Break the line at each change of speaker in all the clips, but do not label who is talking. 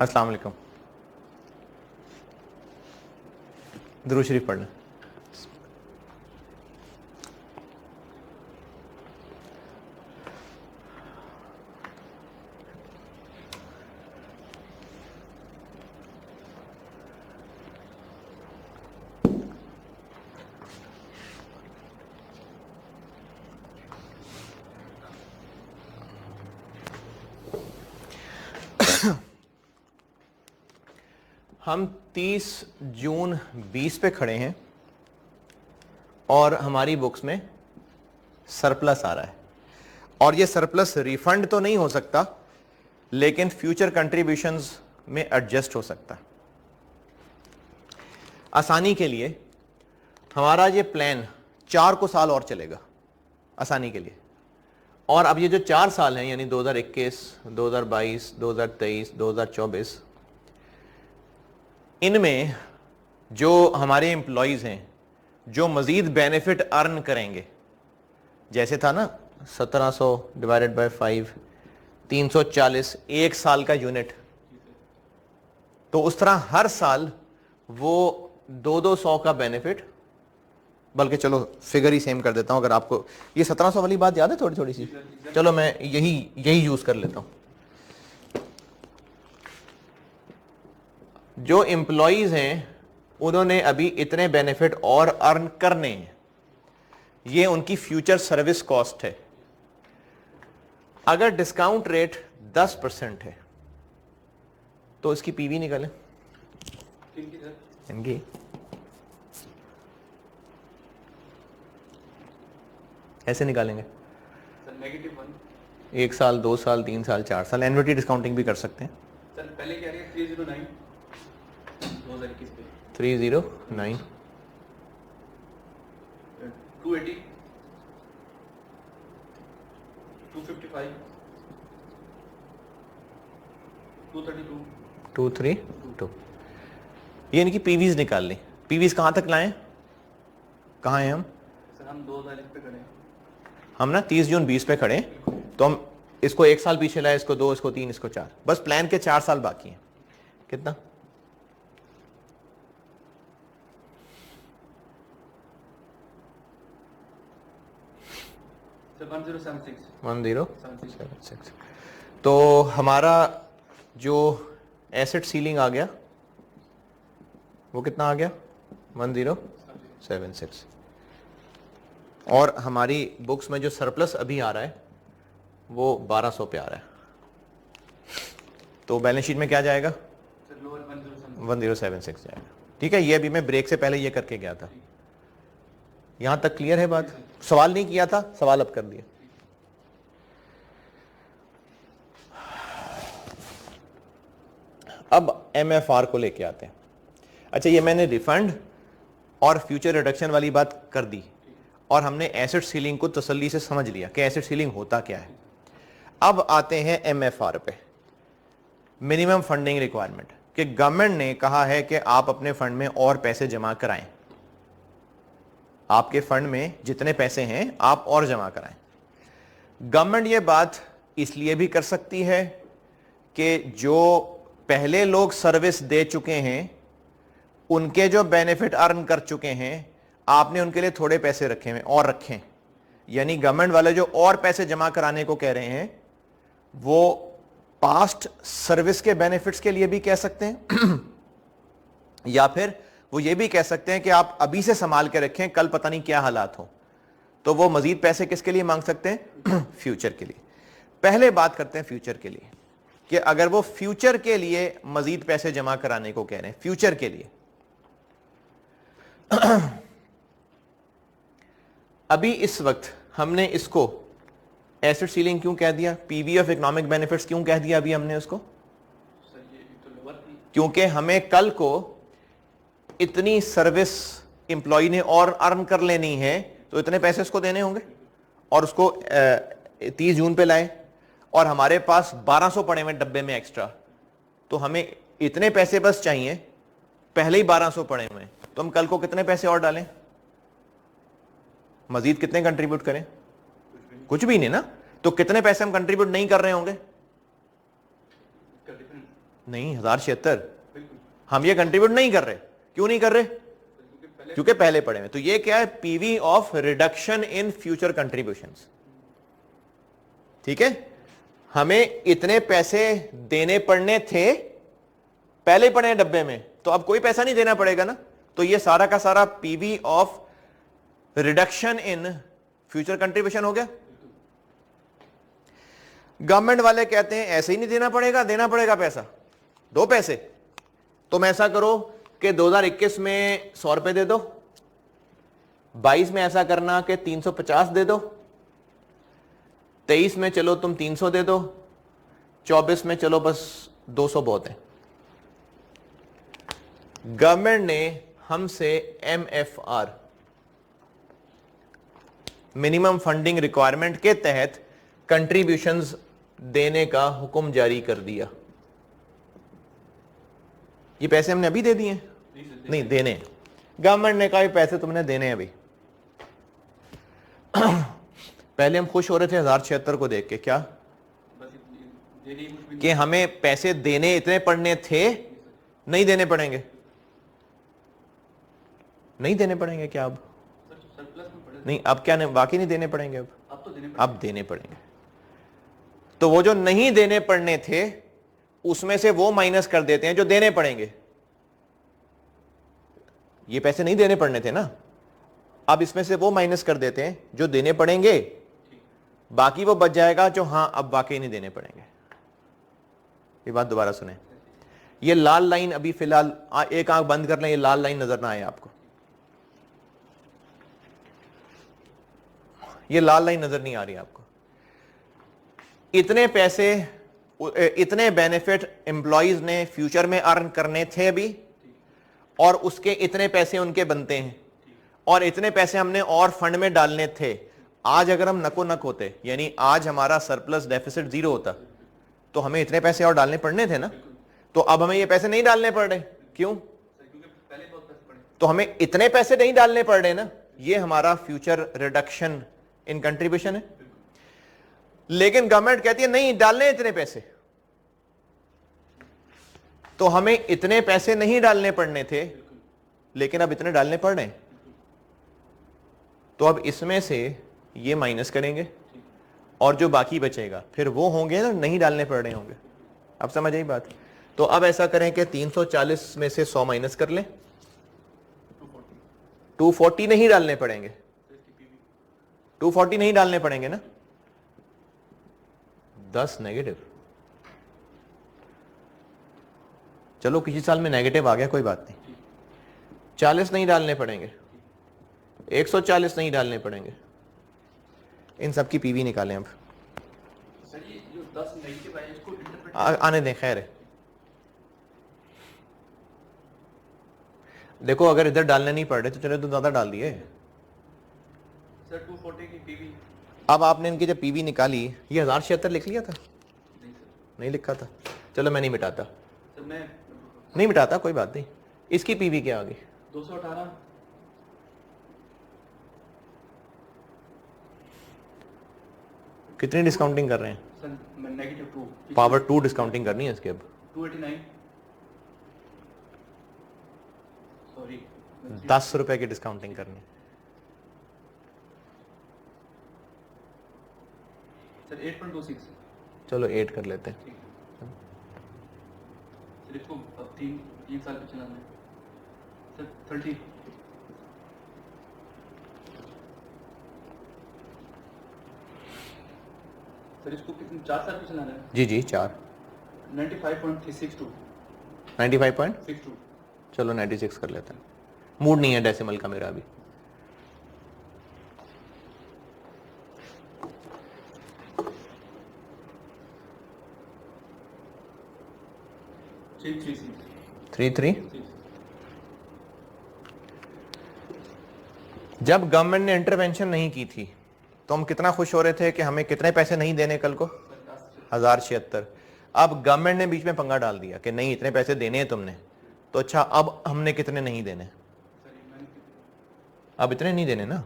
अस्सलाम वालेकुम। दुरूद शरीफ पढ़ लें। हम 30 जून 20 पे खड़े हैं और हमारी बुक्स में सरप्लस आ रहा है, और ये सरप्लस रिफंड तो नहीं हो सकता लेकिन फ्यूचर कंट्रीब्यूशंस में एडजस्ट हो सकता है। आसानी के लिए हमारा ये प्लान 4 साल और चलेगा आसानी के लिए, और अब ये जो 4 साल हैं यानी 2021, 2022, 2023, 2024, इनमें जो हमारे एम्प्लॉयज़ हैं जो मज़ीद बेनिफिट अर्न करेंगे, जैसे था ना 1700 डिवाइडेड बाय 5, 340 एक साल का यूनिट, तो उस तरह हर साल वो 200 का बेनिफिट, बल्कि चलो फिगर ही सेम कर देता हूं। अगर आपको ये 1700 वाली बात याद है थोड़ी थोड़ी सी, चलो मैं यही यूज कर लेता हूं। जो एम्प्लॉयज हैं उन्होंने अभी इतने बेनिफिट और अर्न करने हैं, ये उनकी फ्यूचर सर्विस कॉस्ट है। अगर डिस्काउंट रेट 10% है तो इसकी पीवी निकालें इनकी। ऐसे निकालेंगे -1, 1 साल, 2 साल, 3 साल, 4 साल, एन्युटी डिस्काउंटिंग भी कर सकते हैं।
सर पहले क्या रही है 309 2021 पे
309
280 255 232
232, ये इनकी पीवीज निकाल ली। पीवीज कहां तक लाएं, कहां हैं हम?
सर हम 2000 पे खड़े हैं।
हम ना 30 जून 20 पे खड़े हैं, तो हम इसको 1 साल पीछे लाए, इसको 2, इसको 3, इसको 4, बस प्लान के 4 साल बाकी हैं। कितना?
सर 1076
1076। तो हमारा जो एसेट सीलिंग आ गया वो कितना आ गया? 1076। और हमारी बुक्स में जो सरप्लस अभी आ रहा है वो 1200 पे आ रहा है, तो बैलेंस शीट में क्या जाएगा?
सर लोअर
1076 जाएगा। ठीक है, ये अभी मैं ब्रेक से पहले ये करके गया था। यहां तक क्लियर है बात? सवाल नहीं किया था, सवाल अब कर दिया। अब एमएफआर को लेके आते हैं। अच्छा, ये मैंने रिफंड और फ्यूचर रिडक्शन वाली बात कर दी, और हमने एसेट सीलिंग को तसल्ली से समझ लिया कि एसेट सीलिंग होता क्या है। अब आते हैं एमएफआर पे, मिनिमम फंडिंग रिक्वायरमेंट, कि गवर्नमेंट ने कहा है कि आप अपने फंड में और पैसे जमा कराएं, आपके फंड में जितने पैसे हैं आप और जमा कराएं। गवर्नमेंट ये बात इसलिए भी कर सकती है कि जो पहले लोग सर्विस दे चुके हैं उनके जो बेनिफिट अर्न कर चुके हैं, आपने उनके लिए थोड़े पैसे रखे हुए और रखें, यानी गवर्नमेंट वाले जो और पैसे जमा कराने को कह रहे हैं वो पास्ट सर्विस के बेनिफिट्स के लिए भी कह सकते हैं या फिर वो ये भी कह सकते हैं कि आप अभी से संभाल के रखें, कल पता नहीं क्या हालात हो। तो वो मजीद पैसे किसके लिए मांग सकते हैं? फ्यूचर के लिए। पहले बात करते हैं फ्यूचर के लिए, कि अगर वो फ्यूचर के लिए मजीद पैसे जमा कराने को कह रहे हैं, फ्यूचर के लिए, अभी इस वक्त हमने इसको एसेट सीलिंग क्यों कह दिया, पीवी ऑफ इकोनॉमिक बेनिफिट्स क्यों कह दिया अभी हमने उसको?
सर ये तो लोअर थी।
क्योंकि हमें कल को इतनी सर्विस एम्प्लॉय ने और अर्न कर लेनी है तो इतने पैसे उसको देने होंगे, और उसको 30 जून पे लाए और हमारे पास 1200 पड़े हुए डब्बे में एक्स्ट्रा, तो हमें इतने पैसे बस चाहिए, पहले ही 1200 पड़े हुए हैं, तो हम कल को कितने पैसे और डालें, मजीद कितने कंट्रीब्यूट करें? कुछ भी नहीं ना। तो कितने पैसे हम कंट्रीब्यूट नहीं कर रहे होंगे? नहीं 1076
बिल्कुल
हम ये कंट्रीब्यूट नहीं कर रहे। क्यों नहीं कर रहे?
क्योंकि पहले
क्योंकि पहले पढ़े हैं। तो ये क्या है? PV of reduction in future contributions. ठीक है, हमें इतने पैसे देने पड़ने थे, पहले पड़े हैं डब्बे में, तो अब कोई पैसा नहीं देना पड़ेगा ना। तो ये सारा का सारा PV of reduction in future contribution हो गया। गवर्नमेंट वाले कहते हैं ऐसे ही नहीं देना पड़ेगा, देना पड़ेगा पैसा, दो पैसे। तुम ऐसा करो कि 2021 में 100 रुपए दे दो, 22 में ऐसा करना कि 350 दे दो, 23 में चलो तुम 300 दे दो, 24 में चलो बस 200 बहुत है। गवर्नमेंट ने हमसे MFR मिनिमम फंडिंग रिक्वायरमेंट के तहत कंट्रीब्यूशंस देने का हुक्म जारी कर दिया। ये पैसे हमने अभी दे दिए हैं? नहीं, देने हैं। गवर्नमेंट ने कहा ये पैसे तुमने देने हैं अभी। पहले हम खुश हो रहे थे 1076 को देख के, क्या
बस दे रही कुछ भी
कि हमें पैसे देने इतने पड़ने थे, नहीं देने पड़ेंगे। नहीं देने पड़ेंगे क्या अब?
सरप्लस में पड़े।
नहीं, अब क्या नहीं, बाकी नहीं देने पड़ेंगे
अब तो देने
अब देने पड़ेंगे। तो वो जो नहीं देने पड़ने थे उसमें से वो माइनस कर देते हैं जो देने पड़ेंगे। ये पैसे नहीं देने पड़ने थे ना, अब इसमें से वो माइनस कर देते हैं जो देने पड़ेंगे, बाकी वो बच जाएगा जो हां अब वाकई नहीं देने पड़ेंगे। ये बात दोबारा सुने। ये लाल लाइन अभी फिलहाल एक आंख बंद कर लें, ये लाल लाइन नजर ना आए आपको, ये लाल लाइन नजर नहीं आ रही आपको। इतने पैसे, इतने बेनिफिट एम्प्लॉइज ने फ्यूचर में अर्न करने थे अभी, और उसके इतने पैसे उनके बनते हैं, और इतने पैसे हमने और फंड में डालने थे। आज अगर हम नको नक होते, यानी आज हमारा सरप्लस डेफिसिट 0 होता, तो हमें इतने पैसे और डालने पड़ने थे ना। तो अब हमें ये पैसे नहीं डालने पड़ रहे। क्यों?
क्योंकि पहले बहुत पैसे पड़े।
तो हमें इतने पैसे नहीं डालने पड़ रहे ना। ये हमारा फ्यूचर रिडक्शन इन कंट्रीब्यूशन है। लेकिन गवर्नमेंट कहती है नहीं डालने इतने पैसे, तो हमें इतने पैसे नहीं डालने पड़ने थे, लेकिन अब इतने डालने पड़ रहे हैं। तो अब इसमें से ये माइनस करेंगे, और जो बाकी बचेगा फिर वो होंगे ना नहीं डालने पड़ रहे होंगे। अब समझ आई बात? तो अब ऐसा करें कि 340 में से 100 माइनस कर लें, 240 नहीं डालने पड़ेंगे, 240 नहीं डालने पड़ेंगे ना। 10 नेगेटिव, चलो किसी साल में नेगेटिव आ गया कोई बात नहीं। 40 नहीं डालने पड़ेंगे, 140 नहीं डालने पड़ेंगे। इन सब की पीवी निकालें अब।
सर ये जो 10 नेगेटिव है इसको इंटरप्रेट
आने दें, खैर है। देखो अगर इधर डालने नहीं पड़ रहे तो चलो तो ज्यादा डाल दिए।
सर 240 की पीवी।
अब आपने इनकी जब पीवी निकाली, ये 1076 लिख लिया था?
नहीं सर,
नहीं लिखा था। चलो मैं नहीं मिटाता,
सर मैं
नहीं मिटाता, कोई बात नहीं। इसकी पीवी क्या आ गई?
218।
कितनी डिस्काउंटिंग कर रहे हैं?
सर मैं -2
पावर 2 डिस्काउंटिंग करनी है इसके अब।
289 सॉरी
10 रुपए की डिस्काउंटिंग करनी है।
सर 8.26
चलो 8 कर लेते हैं।
ठीक है सर। इसको अब 3 साल पे चलाना है सर। 30 सर इसको कितने 4 साल पे चलाना है?
जी जी 4
95.62
95.62 चलो 96 कर लेते हैं। मूड नहीं है डेसिमल का मेरा अभी। Three three. जब गवर्नमेंट ने इंटरवेंशन नहीं की थी तो हम कितना खुश हो रहे थे कि हमें कितने पैसे नहीं देने कल को? 1076। अब गवर्नमेंट ने बीच में पंगा डाल दिया कि नहीं इतने पैसे देने हैं तुमने, तो अच्छा अब हमने कितने नहीं देने? अब इतने नहीं देने ना,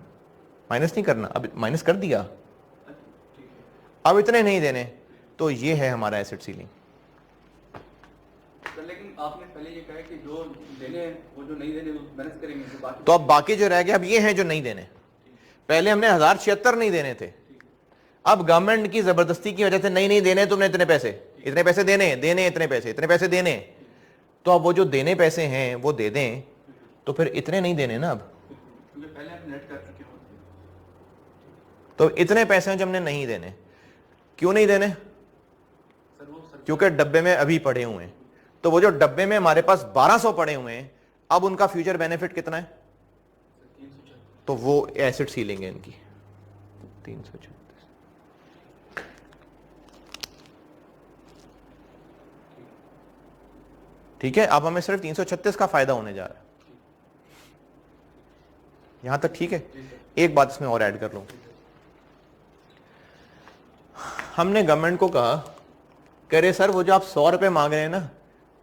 माइनस नहीं करना, अब माइनस कर दिया, अब इतने नहीं देने। तो ये है हमारा एसेट सीलिंग।
सर लेकिन आपने पहले ये कहा कि जो देने हैं वो जो नहीं देने वो मैनेज करेंगे, तो बाकी
तो अब बाकी जो रह गए अब ये हैं जो नहीं देने। पहले हमने 1076 नहीं देने थे, अब गवर्नमेंट की जबरदस्ती की वजह से नहीं देने, तुमने इतने पैसे देने इतने पैसे देने, तो अब वो जो देने पैसे हैं वो दे दें, तो फिर इतने नहीं देने ना अब,
क्योंकि पहले हम नेट कर चुके हैं।
तो इतने पैसे हैं जो हमने नहीं देने। क्यों नहीं देने?
सर वो सर
क्योंकि डब्बे में अभी पड़े हुए हैं, तो वो जो डब्बे में हमारे पास 1200 पड़े हुए हैं, अब उनका फ्यूचर बेनिफिट कितना है?
376।
तो वो एसिड सीलिंग है इनकी 336। ठीक है, अब हमें सिर्फ 336 का फायदा होने जा रहा है। यहां तक ठीक है? एक बात इसमें और ऐड कर लूं, हमने गवर्नमेंट को कहा कह रहे सर वो जो आप 100 रुपए मांग रहे हैं ना,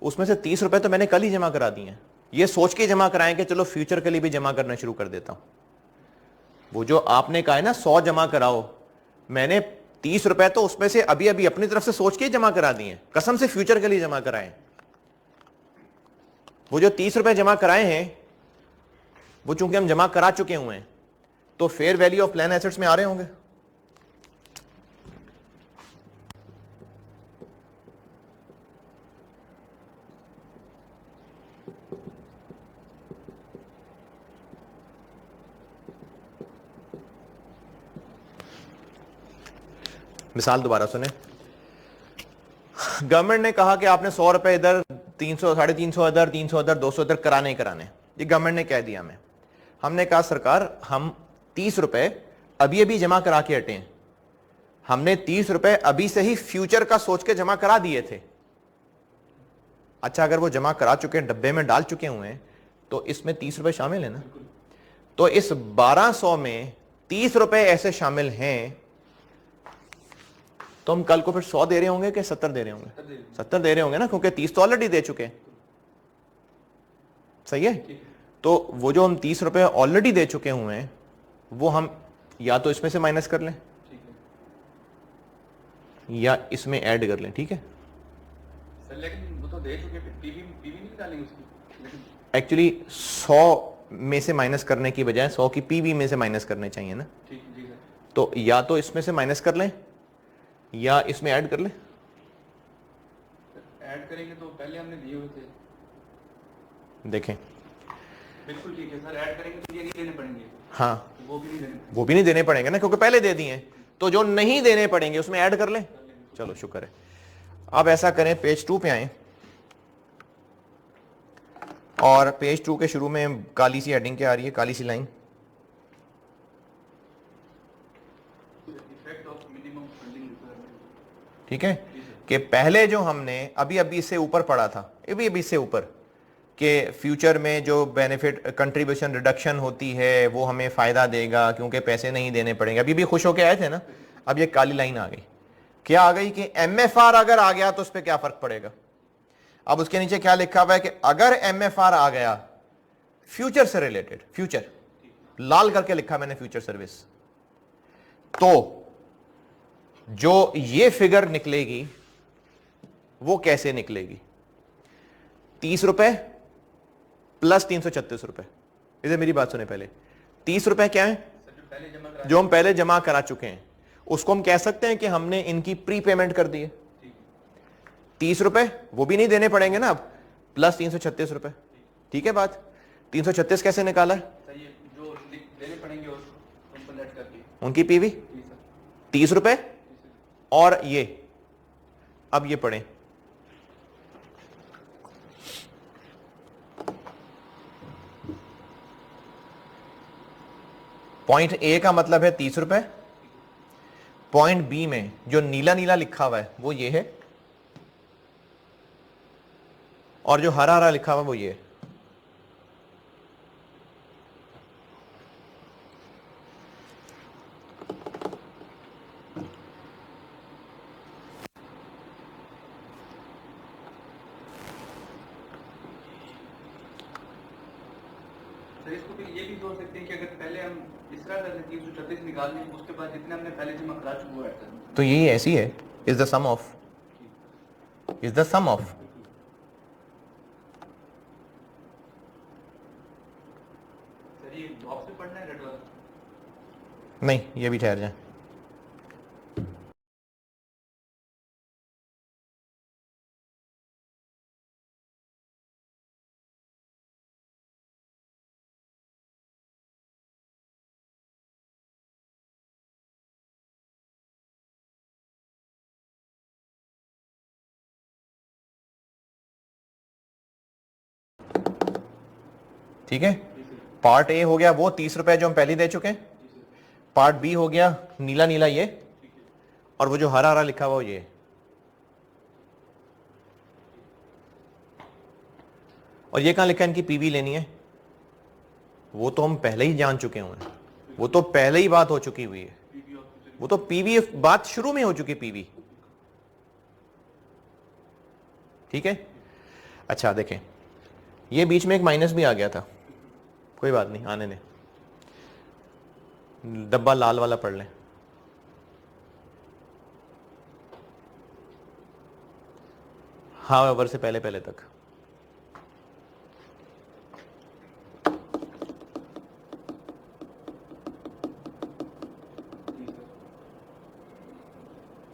उसमें से 30 रुपए तो मैंने कल ही जमा करा दिए हैं, ये सोच के जमा कराएं कि चलो फ्यूचर के लिए भी जमा करना शुरू कर देता हूं। वो जो आपने कहा है ना 100 जमा कराओ, मैंने 30 रुपए तो उसमें से अभी अभी अपनी तरफ से सोच के ही जमा करा दिए, कसम से फ्यूचर के लिए जमा कराएं। वो जो 30 रुपए जमा कराए हैं वो चूंकि हम जमा करा चुके हुए हैं, तो fair value of plan assets में आ रहे होंगे। मिसाल दोबारा सुने, गवर्नमेंट ने कहा कि आपने 100 रुपए इधर, 300 350 इधर, 300 इधर, 200 इधर कराने ही कराने, ये गवर्नमेंट ने कह दिया हमें। हमने कहा सरकार हम 30 रुपए अभी अभी जमा करा के हटे हैं, हमने 30 रुपए अभी से ही फ्यूचर का सोच के जमा करा दिए थे। अच्छा, अगर वो जमा करा चुके हैं, डब्बे में डाल चुके हुए हैं, तो इसमें 30 रुपए शामिल है ना। तो इस 1200 में 30 रुपए ऐसे शामिल हैं, तो हम कल को फिर 100 दे रहे होंगे कि 70 दे रहे होंगे? 70 दे रहे होंगे ना, क्योंकि 30 तो ऑलरेडी दे चुके हैं। सही है? तो वो जो हम 30 रुपए ऑलरेडी दे चुके हुए हैं, वो हम या तो इसमें से माइनस कर लें या इसमें ऐड कर लें। ठीक है
सर, लेकिन वो तो दे चुके, पीवी नहीं डालेंगे उसकी, लेकिन
एक्चुअली 100 में से माइनस करने की बजाय 100 की पीवी में से माइनस करने चाहिए ना।
ठीक जी सर।
तो या तो इसमें से माइनस कर लें या इसमें ऐड कर लें।
ऐड करेंगे तो पहले हमने दिए हुए थे।
देखें,
बिल्कुल ठीक है सर, ऐड करेंगे तो ये नहीं देने पड़ेंगे।
हाँ,
तो वो भी नहीं देने पड़ेंगे।
वो भी नहीं देने पड़ेंगे ना, क्योंकि पहले दे दिए हैं। तो जो नहीं देने पड़ेंगे उसमें ऐड कर लें। चलो शुक्र है। अब ऐसा करें, पेज 2 पे आए और पेज 2 के शुरू में काली सी हेडिंग क्या आ रही है, काली सी line,
effect of minimum funding requirement.
ठीक है, कि पहले जो हमने अभी अभी इससे ऊपर पढ़ा था, अभी अभी इससे ऊपर, कि फ्यूचर में जो बेनिफिट कंट्रीब्यूशन रिडक्शन होती है वो हमें फायदा देगा क्योंकि पैसे नहीं देने पड़ेंगे। अभी भी खुश होके आए थे ना, अब ये काली लाइन आ गई। क्या आ गई कि एमएफआर अगर आ गया तो उस पर क्या फर्क पड़ेगा। अब उसके नीचे क्या लिखा हुआ है कि अगर एमएफआर आ गया फ्यूचर से रिलेटेड, फ्यूचर लाल करके लिखा मैंने, फ्यूचर सर्विस, तो जो ये फिगर निकलेगी वो कैसे निकलेगी? 30 रुपए प्लस 336 रुपए। इधर मेरी बात सुने पहले, 30 रुपए क्या है? जो हम पहले जमा करा चुके हैं, उसको हम कह सकते हैं कि हमने इनकी प्री पेमेंट कर दी है। 30 रुपए वो भी नहीं देने पड़ेंगे ना अब, प्लस 336 रुपए। ठीक है बात? 336 कैसे निकाला है?
जो देने पड़ेंगे उनको नेट करके,
उनकी पीवी 30 रुपए और ये, अब ये पढ़ें, पॉइंट ए का मतलब है 30 रुपए, पॉइंट बी में जो नीला नीला लिखा हुआ है वो ये है, और जो हरा हरा लिखा हुआ वो ये है।
सर इसको फिर ये भी सोच सकते हैं कि अगर पहले हम इस तरह कर लें 336 निकाल लें, उसके बाद जितने हमने पहले जमा करा चुके वो ऐड कर दें।
तो यही ऐसी है, is the sum of, is the sum of. नहीं, ये भी ठहर जाए। ठीक है, पार्ट ए हो गया वो 30 रुपए जो हम पहले दे चुके हैं, पार्ट बी हो गया नीला नीला ये, और वो जो हरा हरा लिखा हुआ वो ये। और ये कहां लिखा है इनकी पीवी लेनी है, वो तो हम पहले ही जान चुके हैं, वो तो पहले ही बात हो चुकी हुई है, वो तो पीवी बात शुरू में हो चुकी पीवी। ठीक है, अच्छा देखें, ये बीच में एक माइनस भी आ गया था, कोई बात नहीं, आने दें, डब्बा लाल वाला पढ़ लें। हाउएवर से पहले पहले तक।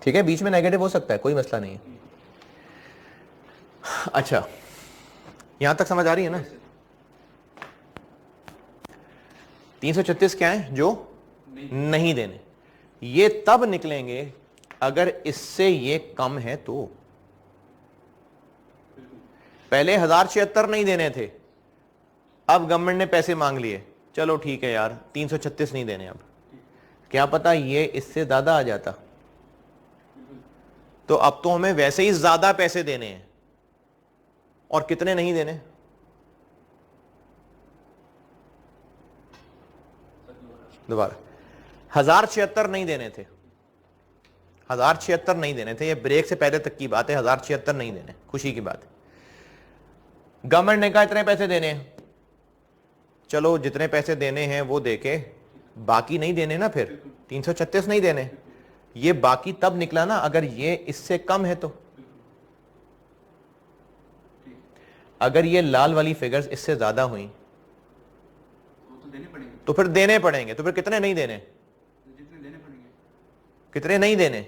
ठीक है, बीच में नेगेटिव हो सकता है, कोई मसला नहीं है। अच्छा, यहां तक समझ आ रही है ना? 336 क्या है? जो नहीं देने, ये तब निकलेंगे अगर इससे ये कम है तो। पहले 1076 नहीं देने थे, अब गवर्नमेंट ने पैसे मांग लिए, चलो ठीक है यार 336 नहीं देने, अब क्या पता ये इससे ज्यादा आ जाता, तो अब तो हमें वैसे ही ज्यादा पैसे देने हैं। और कितने नहीं देने? दोबारा, 1076 नहीं देने थे, 1076 नहीं देने थे, ये ब्रेक से पहले तक की बात है, 1076 नहीं देने, खुशी की बात है। गवर्नमेंट ने कहा इतने पैसे देने हैं, चलो जितने पैसे देने हैं वो देके, बाकी नहीं देने ना, फिर 336 नहीं देने, ये बाकी तब निकला ना अगर ये इससे कम है तो। अगर ये लाल वाली फिगर्स इससे ज्यादा हुई तो फिर देने पड़ेंगे, तो फिर कितने नहीं देने?
जितने देने पड़ेंगे।
कितने नहीं देने?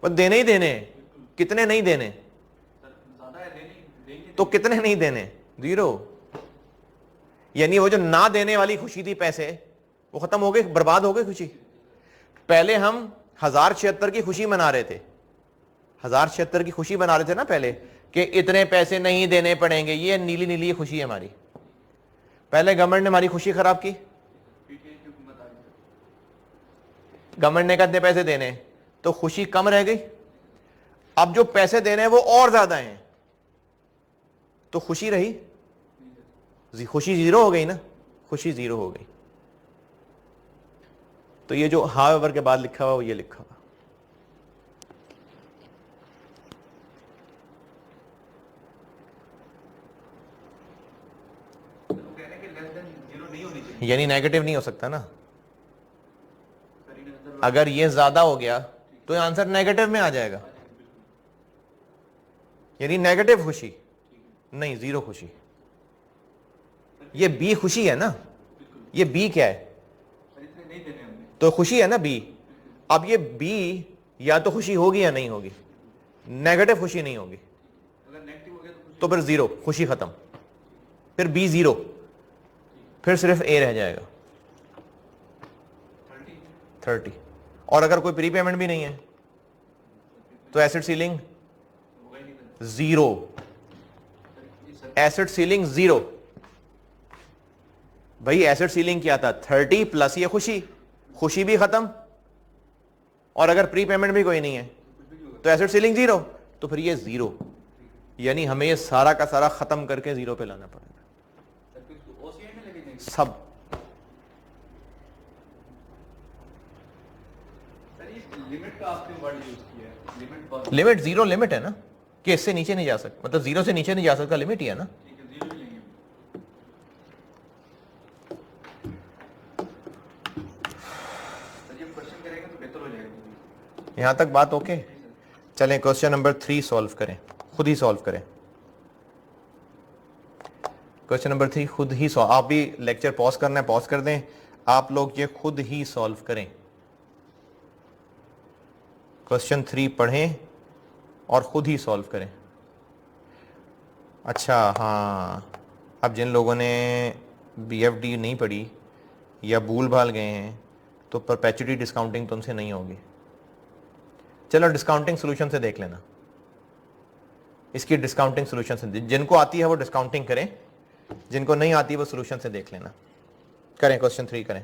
पर देने ही देने, कितने नहीं देने?
ज्यादा है देने,
तो कितने नहीं देने? 0। यानी वो जो ना देने वाली खुशी थी पैसे, वो खत्म हो गई, बर्बाद हो गई खुशी। पहले हम 1076 की खुशी मना रहे थे, 1076 की खुशी मना रहे थे ना पहले, कि इतने पैसे नहीं देने पड़ेंगे, ये नीली नीली खुशी है हमारी। पहले गवर्नमेंट ने हमारी खुशी खराब की, गवर्नमेंट ने कहा इतने पैसे देने, तो खुशी कम रह गई। अब जो पैसे देने हैं वो और ज्यादा हैं, तो खुशी रही, खुशी 0 हो गई ना, खुशी 0 हो गई। तो ये जो हाउएवर के बाद लिखा हुआ वो ये लिखा हुआ, यानी नेगेटिव नहीं हो सकता ना। अगर ये ज्यादा हो गया तो आंसर नेगेटिव में आ जाएगा, यानी नेगेटिव खुशी नहीं, 0 खुशी। ये बी खुशी है ना, ये बी क्या है? तो खुशी है ना बी। अब ये बी या तो खुशी होगी या नहीं होगी, नेगेटिव खुशी नहीं होगी,
अगर नेगेटिव हो गया
तो फिर 0, खुशी खत्म, फिर बी 0, फिर सिर्फ ए रह जाएगा 30। और अगर कोई प्री पेमेंट भी नहीं है तो एसेट सीलिंग 0, एसेट सीलिंग 0। भाई एसेट सीलिंग क्या था? 30 प्लस ये खुशी, खुशी भी खत्म, और अगर प्री पेमेंट भी कोई नहीं है तो एसेट सीलिंग 0, तो फिर ये 0, यानी हमें ये सारा का सारा खत्म करके 0 पे लाना पड़ेगा सब।
लिमिट का आपने वर्ड यूज किया है, लिमिट
लिमिट 0 लिमिट है ना, कि इससे नीचे नहीं जा सकता, मतलब 0 से नीचे नहीं जा सकता, लिमिट ही है ना।
ठीक है, 0 ही लेंगे। सर ये क्वेश्चन करेंगे तो बेहतर हो जाएगा।
यहां तक बात ओके? चलें क्वेश्चन नंबर 3 सॉल्व करें, खुद ही सॉल्व करें। क्वेश्चन नंबर 3 खुद ही सॉल्व, आप भी लेक्चर पॉज करना है पॉज कर दें, आप लोग ये खुद ही सॉल्व करें। क्वेश्चन 3 पढ़ें और खुद ही सॉल्व करें। अच्छा हाँ, अब जिन लोगों ने BFD नहीं पढ़ी या भूल भाल गए हैं तो परपेचुटी डिस्काउंटिंग तो उनसे नहीं होगी। चलो डिस्काउंटिंग सोल्यूशन से देख लेना, इसकी डिस्काउंटिंग सोल्यूशन से, जिनको आती है वो डिस्काउंटिंग करें, जिनको नहीं आती वो सोल्यूशन से देख लेना। करें क्वेश्चन 3 करें।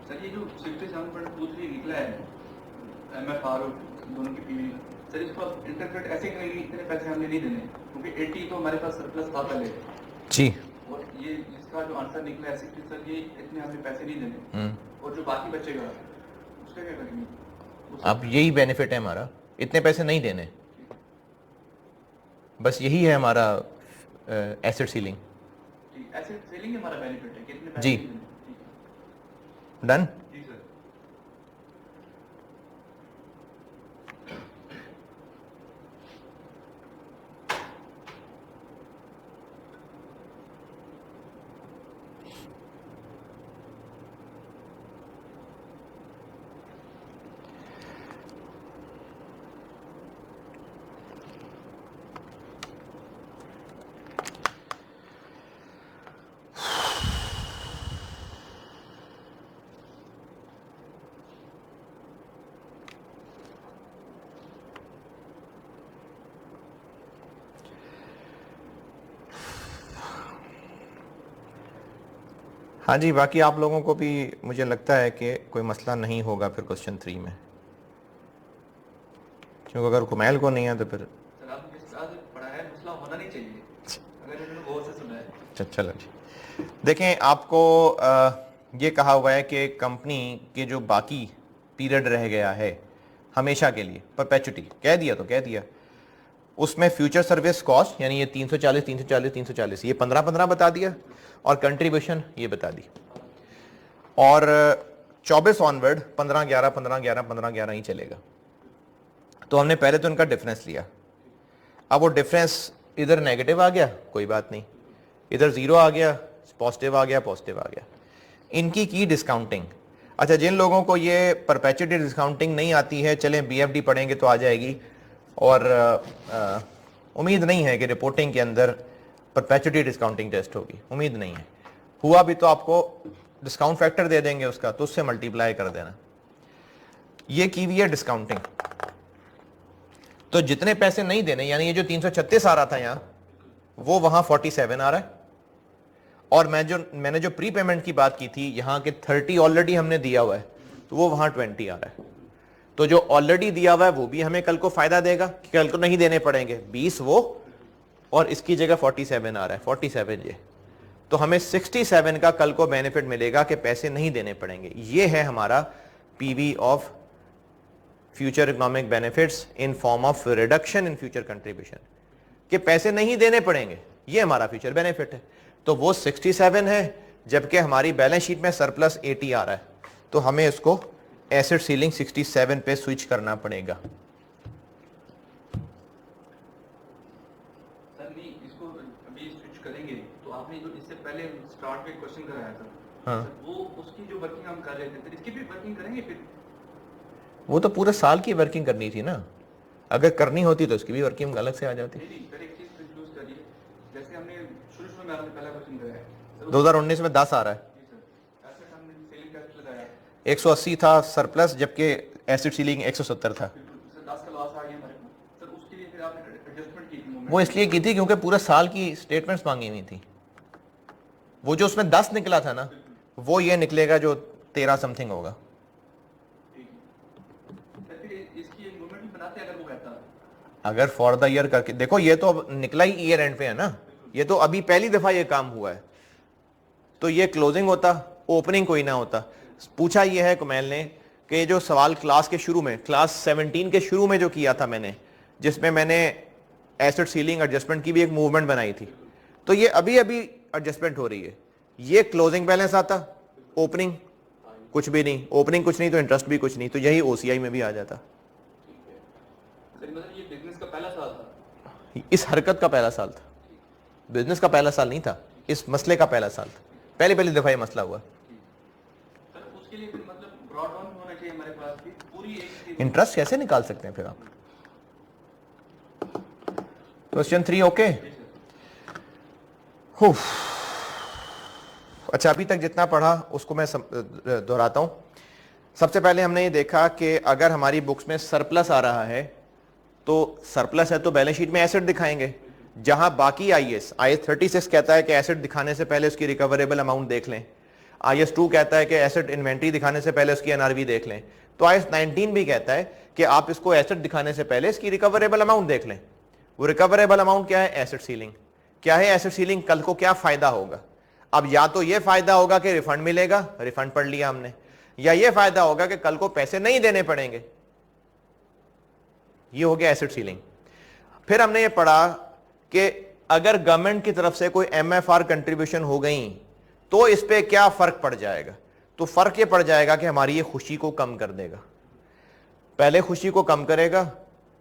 सर ये जो 67.23 निकला है MFR दोनों की पीवी, सर इसको आप इंटरप्रेट ऐसे करेंगे इतने पैसे हमने नहीं देने क्योंकि 80 तो हमारे पास सरप्लस था पहले
जी,
और ये इसका जो आंसर निकला है 60 सर ये इतने हमने पैसे नहीं देने और जो बाकी बचेगा उसका क्या करेंगे?
अब यही बेनिफिट है हमारा, इतने पैसे नहीं देने, बस यही है हमारा एसेट सीलिंग।
एसेट सीलिंग हमारा बेनिफिट है, कितने पैसे
जी।
नहीं देने।
डन।
जी सर।
हाँ जी, बाकी आप लोगों को भी मुझे लगता है कि कोई मसला नहीं होगा फिर क्वेश्चन 3 में, क्योंकि अगर कुमैल को नहीं है तो फिर
सर आपने जिस तरह से पढ़ाया है मसला होना नहीं चाहिए अगर इन्होंने गौर से सुना है।
अच्छा चलो जी। देखें, आपको ये कहा हुआ है कि कंपनी के जो बाकी पीरियड रह गया है हमेशा के लिए, परपेचुटी कह दिया तो कह दिया, उसमें फ्यूचर सर्विस कॉस्ट यानी ये 340 340 340 ये 15-15 बता दिया, और कंट्रीब्यूशन ये बता दी, और 24 ऑनवर्ड 15-11 15-11 15-11 ही चलेगा। तो हमने पहले तो इनका डिफरेंस लिया, अब वो डिफरेंस इधर नेगेटिव आ गया कोई बात नहीं, इधर जीरो आ गया पॉजिटिव आ गया पॉजिटिव आ गया, इनकी की डिस्काउंटिंग। अच्छा, जिन लोगों को ये परपेचुटी डिस्काउंटिंग नहीं आती है, चलें बीएफडी पढ़ेंगे तो आ जाएगी, और उम्मीद नहीं है कि रिपोर्टिंग के अंदर परपेचुटी डिस्काउंटिंग टेस्ट होगी, उम्मीद नहीं है, हुआ भी तो आपको डिस्काउंट फैक्टर दे देंगे उसका, तो उससे मल्टीप्लाई कर देना। ये की हुई है डिस्काउंटिंग, तो जितने पैसे नहीं देने, यानी ये जो 336 आ रहा था यहां, वो वहां 47 आ रहा है, और मैंने जो प्री पेमेंट की बात की थी यहां के 30 ऑलरेडी हमने दिया हुआ है, तो वो वहां 20 आ रहा है। तो जो ऑलरेडी दिया हुआ है वो भी हमें कल को फायदा देगा कि कल को नहीं देने पड़ेंगे, 20 वो, और इसकी जगह 47 आ रहा है, 47 ये, तो हमें 67 का कल को बेनिफिट मिलेगा कि पैसे नहीं देने पड़ेंगे। ये है हमारा PV of future economic benefits in form of reduction in future contribution, कि पैसे नहीं देने पड़ेंगे, ये हमारा फ्यूचर बेनिफिट है। तो वो 67 है, जबकि हमारी बैलेंस शीट में सरप्लस 80 आ रहा है, तो हमें इसको एसेट सीलिंग 67 पे स्विच करना पड़ेगा।
सर नहीं, इसको अभी स्विच करेंगे तो आपने जो इससे पहले स्टार्ट में क्वेश्चन कराया था,
हाँ,
सर वो उसकी जो वर्किंग हम कर रहे थे, फिर इसकी भी वर्किंग करेंगे फिर?
वो तो पूरे साल की वर्किंग करनी थी ना, अगर करनी होती तो उसकी भी वर्किंग अलग से आ जाती।
नहीं, सर एक चीज कंफ्यूज करिए, जैसे हमने शुरू में आपने पहला क्वेश्चन कराया, सर
2019 में 10 आ रहा है,
जी सर, एसेट हमने सेलिंग टैक्स लगाया
180 था सरप्लस, जबकि एसेट सीलिंग 170 था।
बिल्कुल, सर 10 का लॉस आ गया हमारे पास, सर उसके लिए फिर आपने एडजस्टमेंट की थी
वो इसलिए की थी क्योंकि पूरे साल की स्टेटमेंट्स मांगी हुई थी, वो जो उसमें 10 निकला था ना, वो ये निकलेगा जो 13 समथिंग होगा। अगर फॉर द ईयर करके देखो, ये तो अब निकला ही ईयर एंड पे है ना, ये तो अभी पहली दफा ये काम हुआ है, तो ये क्लोजिंग होता, ओपनिंग कोई ना होता। पूछा ये है कुमैल ने कि जो सवाल क्लास के शुरू में, क्लास 17 के शुरू में जो किया था मैंने, जिसमें मैंने एसेट सीलिंग एडजस्टमेंट की भी एक मूवमेंट बनाई थी, तो ये अभी अभी एडजस्टमेंट हो रही है। ये क्लोजिंग बैलेंस आता, ओपनिंग कुछ भी नहीं, ओपनिंग कुछ नहीं तो इंटरेस्ट भी कुछ नहीं, तो यही ओसीआई में भी आ जाता।
मतलब ये बिजनेस का पहला साल था,
इस हरकत का पहला साल था, बिजनेस का पहला साल नहीं था, इस मसले का पहला साल था, पहली दफा ये मसला हुआ।
सर उसके लिए फिर मतलब ब्रॉड डाउन होना चाहिए हमारे पास भी पूरी एक
इंटरेस्ट कैसे निकाल सकते हैं फिर आप? Question 3 okay. अच्छा, अभी तक जितना पढ़ा उसको मैं दोहराता हूं। सबसे पहले हमने ये देखा कि अगर हमारी बुक्स में सरप्लस आ रहा है, तो सरप्लस है तो बैलेंस शीट में एसेट दिखाएंगे, जहां बाकी आईएस 36 कहता है कि एसेट दिखाने से पहले उसकी रिकवरेबल अमाउंट देख लें, IS 2 कहता है कि एसेट इन्वेंट्री दिखाने से पहले उसकी एनआरवी देख लें, तो IS 19 भी कहता है कि आप इसको एसेट दिखाने से पहले इसकी रिकवरेबल अमाउंट देख लें। वो रिकवरेबल अमाउंट क्या है? Asset ceiling. क्या है एसेट सीलिंग? कल को क्या फायदा होगा? अब या तो ये फायदा होगा कि रिफंड मिलेगा, रिफंड पढ़ लिया हमने, या ये फायदा होगा कि कल को पैसे नहीं देने पड़ेंगे, ये हो गया एसेट सीलिंग। फिर हमने ये पढ़ा कि अगर गवर्नमेंट की तरफ से कोई MFR कंट्रीब्यूशन हो गई तो इस पे क्या फर्क पड़ जाएगा? तो फर्क ये पड़ जाएगा कि हमारी ये खुशी को कम कर देगा, पहले खुशी को कम करेगा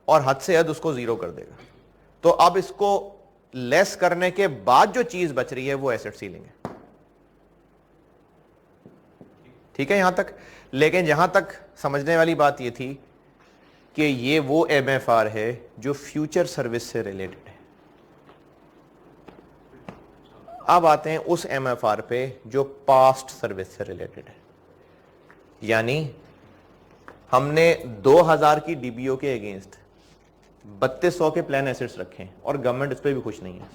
और हद से हद उसको जीरो कर देगा। तो अब इसको लेस करने के बाद जो चीज बच रही है वो एसेट सीलिंग है। ठीक है यहां तक? लेकिन जहां तक समझने वाली बात ये थी कि ये वो MFR है जो फ्यूचर सर्विस से रिलेटेड है। अब आते हैं उस MFR पे जो पास्ट सर्विस से रिलेटेड है, यानी हमने 2000 की DBO के अगेंस्ट 3200 के प्लान एसेट्स रखे हैं और गवर्नमेंट इस पर भी खुश नहीं है।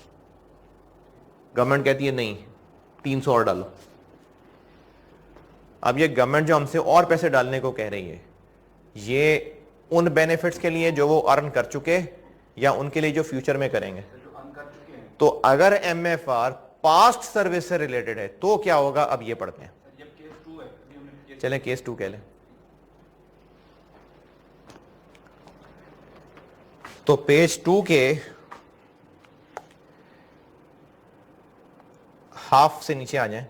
गवर्नमेंट कहती है नहीं 300 और डालो, अब ये गवर्नमेंट जो हमसे और पैसे डालने को कह रही है, ये उन बेनिफिट्स के लिए जो वो अर्न कर चुके या उनके लिए जो फ्यूचर में करेंगे?
जो अर्न कर चुके हैं।
तो अगर एमएफआर पास्ट सर्विस से रिलेटेड है तो क्या होगा, अब ये पढ़ते हैं।
सर जब केस 2 है, अभी हमने
चलें केस 2 कह लें। तो पेज 2 के हाफ से नीचे आ जाएं।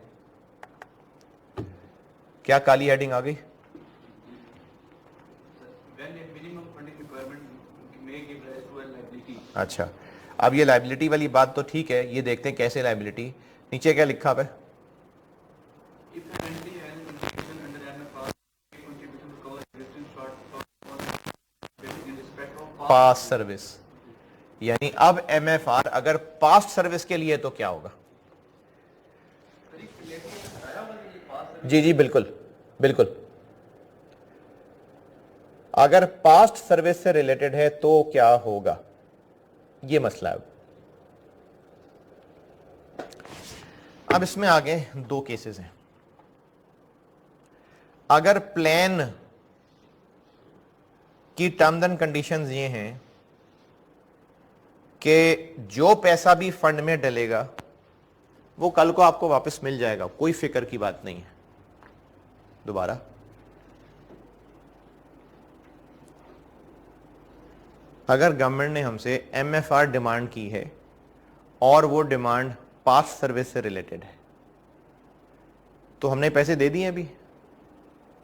क्या काली हेडिंग आ गई?
when a minimum funding requirement may give rise to a liability.
अच्छा, अब ये लाइबिलिटी वाली बात तो ठीक है, ये देखते हैं कैसे लाइबिलिटी। नीचे क्या लिखा है?
If an entity has an obligation under MFR, a contribution to cover existing shortfall in respect of
past service, यानी अब एमएफआर अगर पास्ट सर्विस के लिए तो क्या होगा? जी जी बिल्कुल बिल्कुल, अगर पास्ट सर्विस से रिलेटेड है तो क्या होगा, ये मसला है। अब इसमें आगे 2 केसेस हैं। अगर प्लान की टर्म्स एंड कंडीशंस ये हैं कि जो पैसा भी फंड में डलेगा वो कल को आपको वापस मिल जाएगा, कोई फिक्र की बात नहीं है। दोबारा, अगर गवर्नमेंट ने हमसे एमएफआर डिमांड की है और वो डिमांड पास्ट सर्विस से रिलेटेड है तो हमने पैसे दे दिए अभी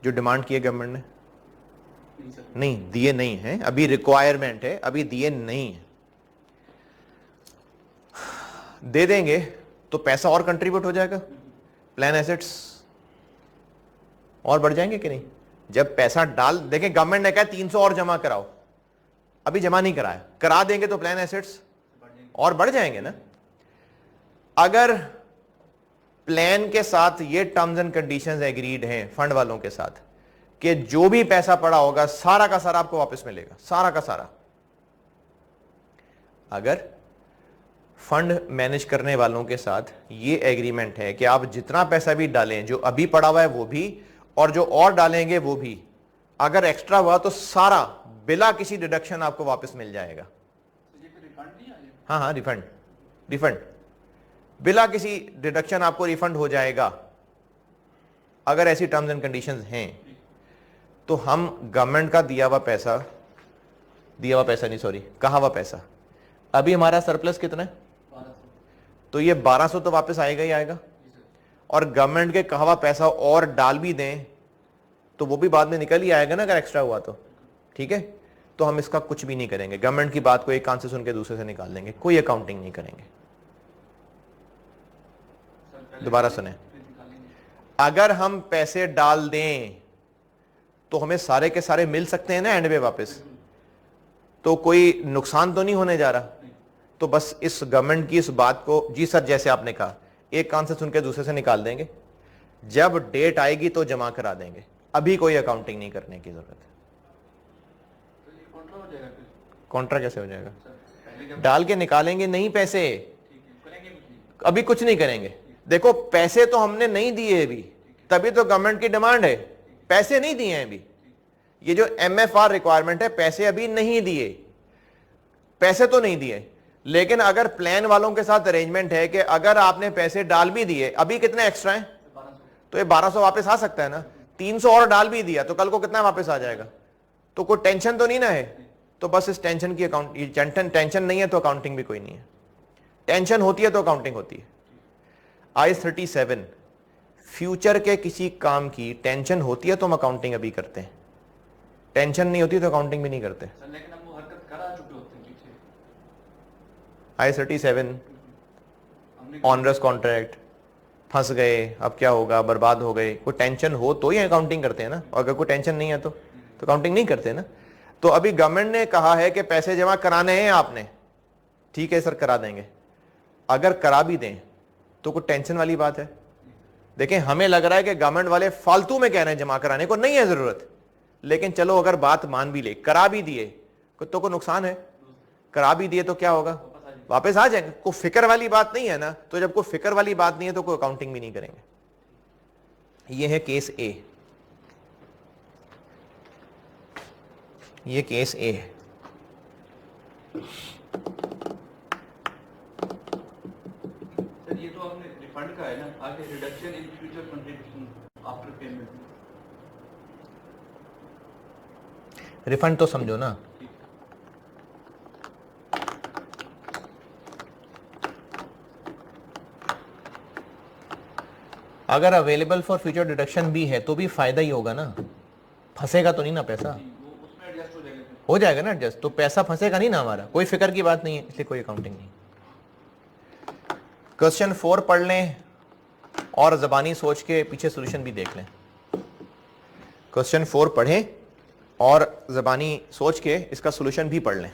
जो डिमांड किए गवर्नमेंट ने? नहीं दिए नहीं है, अभी रिक्वायरमेंट है, अभी दिए नहीं है। दे देंगे तो पैसा और कंट्रीब्यूट हो जाएगा, प्लान एसेट्स और बढ़ जाएंगे कि नहीं? जब पैसा डाल देखें, गवर्नमेंट ने कहा 300 और जमा कराओ, अभी जमा नहीं कराया, करा देंगे तो प्लान एसेट्स और बढ़ जाएंगे ना। अगर प्लान के साथ ये टर्म्स एंड कंडीशंस एग्रीड हैं फंड वालों के साथ कि जो भी पैसा पड़ा होगा सारा का सारा आपको वापस मिलेगा, सारा का सारा। अगर फंड मैनेज करने वालों के साथ ये एग्रीमेंट है कि आप जितना पैसा भी डालें, जो अभी पड़ा हुआ है वो भी और जो और डालेंगे वो भी, अगर एक्स्ट्रा हुआ तो सारा बिना किसी डिडक्शन आपको वापस मिल जाएगा। हाँ हाँ, रिफंड रिफंड बिना किसी डिडक्शन आपको रिफंड हो जाएगा अगर ऐसी टर्म्स एंड कंडीशंस हैं। तो हम गवर्नमेंट का दिया हुआ पैसा नहीं सॉरी, कहा हुआ पैसा, अभी हमारा सरप्लस कितना है?
1200।
तो ये 1200 तो वापस आएगा ही आएगा। और गवर्नमेंट के कहा हुआ पैसा और डाल भी दें तो वो भी बाद में निकल ही आएगा ना अगर एक्स्ट्रा हुआ तो। ठीक है, तो हम इसका कुछ भी नहीं करेंगे, गवर्नमेंट की बात को एक कान से सुन के दूसरे से निकाल देंगे, कोई अकाउंटिंग नहीं करेंगे। दोबारा सुने, अगर हम पैसे डाल दें तो हमें सारे के सारे मिल सकते हैं ना एंड में वापस, तो कोई नुकसान तो नहीं होने जा रहा। तो बस इस गवर्नमेंट की इस बात को, जी सर जैसे आपने कहा, एक कान से सुन के दूसरे से निकाल देंगे, जब डेट आएगी तो जमा करा देंगे, अभी कोई अकाउंटिंग नहीं करने की जरूरत है। कॉन्ट्रा कैसे हो जाएगा? डाल के निकालेंगे नहीं पैसे, अभी कुछ नहीं करेंगे। देखो पैसे तो हमने नहीं दिए अभी, तभी तो गवर्नमेंट की डिमांड है, पैसे नहीं दिए हैं अभी। ये जो एमएफआर रिक्वायरमेंट है, पैसे अभी नहीं दिए, पैसे तो नहीं दिए, लेकिन अगर प्लान वालों के साथ अरेंजमेंट है कि अगर आपने पैसे डाल भी दिए, अभी कितने एक्स्ट्रा हैं, तो ये 1200 वापस आ सकता है ना। 300 और डाल भी दिया तो कल को कितना वापस आ जाएगा। तो कोई टेंशन तो नहीं ना है। तो बस इस टेंशन की टेंशन नहीं है तो अकाउंटिंग भी कोई नहीं है, टेंशन होती है तो अकाउंटिंग होती है। I37 फ्यूचर के किसी काम की टेंशन होती है तो हम अकाउंटिंग अभी करते हैं, टेंशन नहीं होती तो अकाउंटिंग भी नहीं करते।
लेकिन हम वो हरकत करा चुके होते हैं पीछे।
I37 ऑनरस कॉन्ट्रैक्ट, फंस गए, अब क्या होगा, बर्बाद हो गए, कोई टेंशन हो तो ही अकाउंटिंग करते हैं ना, और अगर कोई टेंशन नहीं है तो अकाउंटिंग नहीं करते ना। तो अभी गवर्नमेंट ने कहा है कि पैसे जमा कराने हैं आपने, ठीक है सर करा देंगे, अगर करा भी दें तो कोई टेंशन वाली बात है? देखें हमें लग रहा है कि गवर्नमेंट वाले फालतू में कह रहे हैं जमा कराने को, नहीं है जरूरत, लेकिन चलो अगर बात मान भी ले, करा भी दिए तो कोई नुकसान है? करा भी दिए तो क्या होगा, वापस आ जाएंगे, कोई फिक्र वाली बात नहीं है ना। तो जब कोई फिक्र वाली बात नहीं है तो कोई अकाउंटिंग भी नहीं करेंगे। ये है केस ए, ये केस ए है।
सर ये तो आपने रिफंड का है ना, आगे reduction in future contribution after payment,
refund तो समझो ना, अगर अवेलेबल फॉर फ्यूचर डिडक्शन भी है तो भी फायदा ही होगा ना, फंसेगा तो नहीं ना पैसा,
वो उसमें एडजस्ट हो जाएगा सर।
हो जाएगा ना एडजस्ट, तो पैसा फंसेगा नहीं ना हमारा, कोई फिक्र की बात नहीं है, इसलिए कोई अकाउंटिंग नहीं। क्वेश्चन 4 पढ़ लें और ज़बानी सोच के पीछे सॉल्यूशन भी देख लें। क्वेश्चन 4 पढ़ें और ज़बानी सोच के इसका सॉल्यूशन भी पढ़ लें।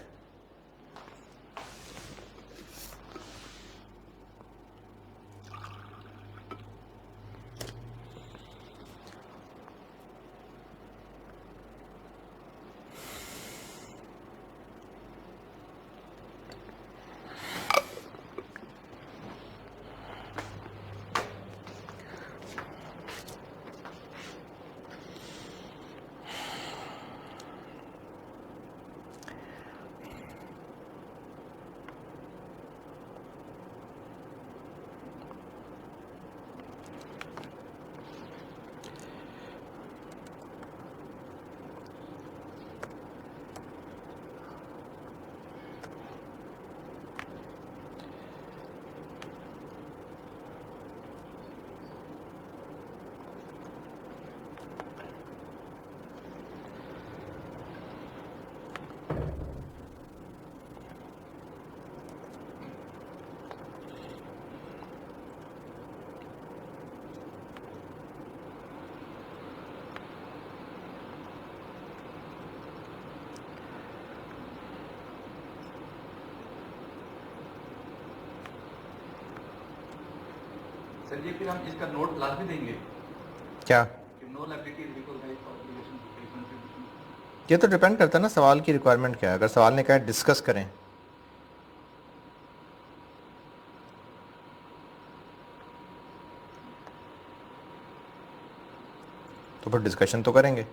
सर ये फिर हम इसका नोट लाजमी देंगे
क्या?
कि no liability is recognised for obligation to pay contribution.
ये तो डिपेंड करता है ना सवाल की रिक्वायरमेंट क्या है। अगर सवाल ने कहा डिस्कस करें तो फिर डिस्कशन तो करेंगे।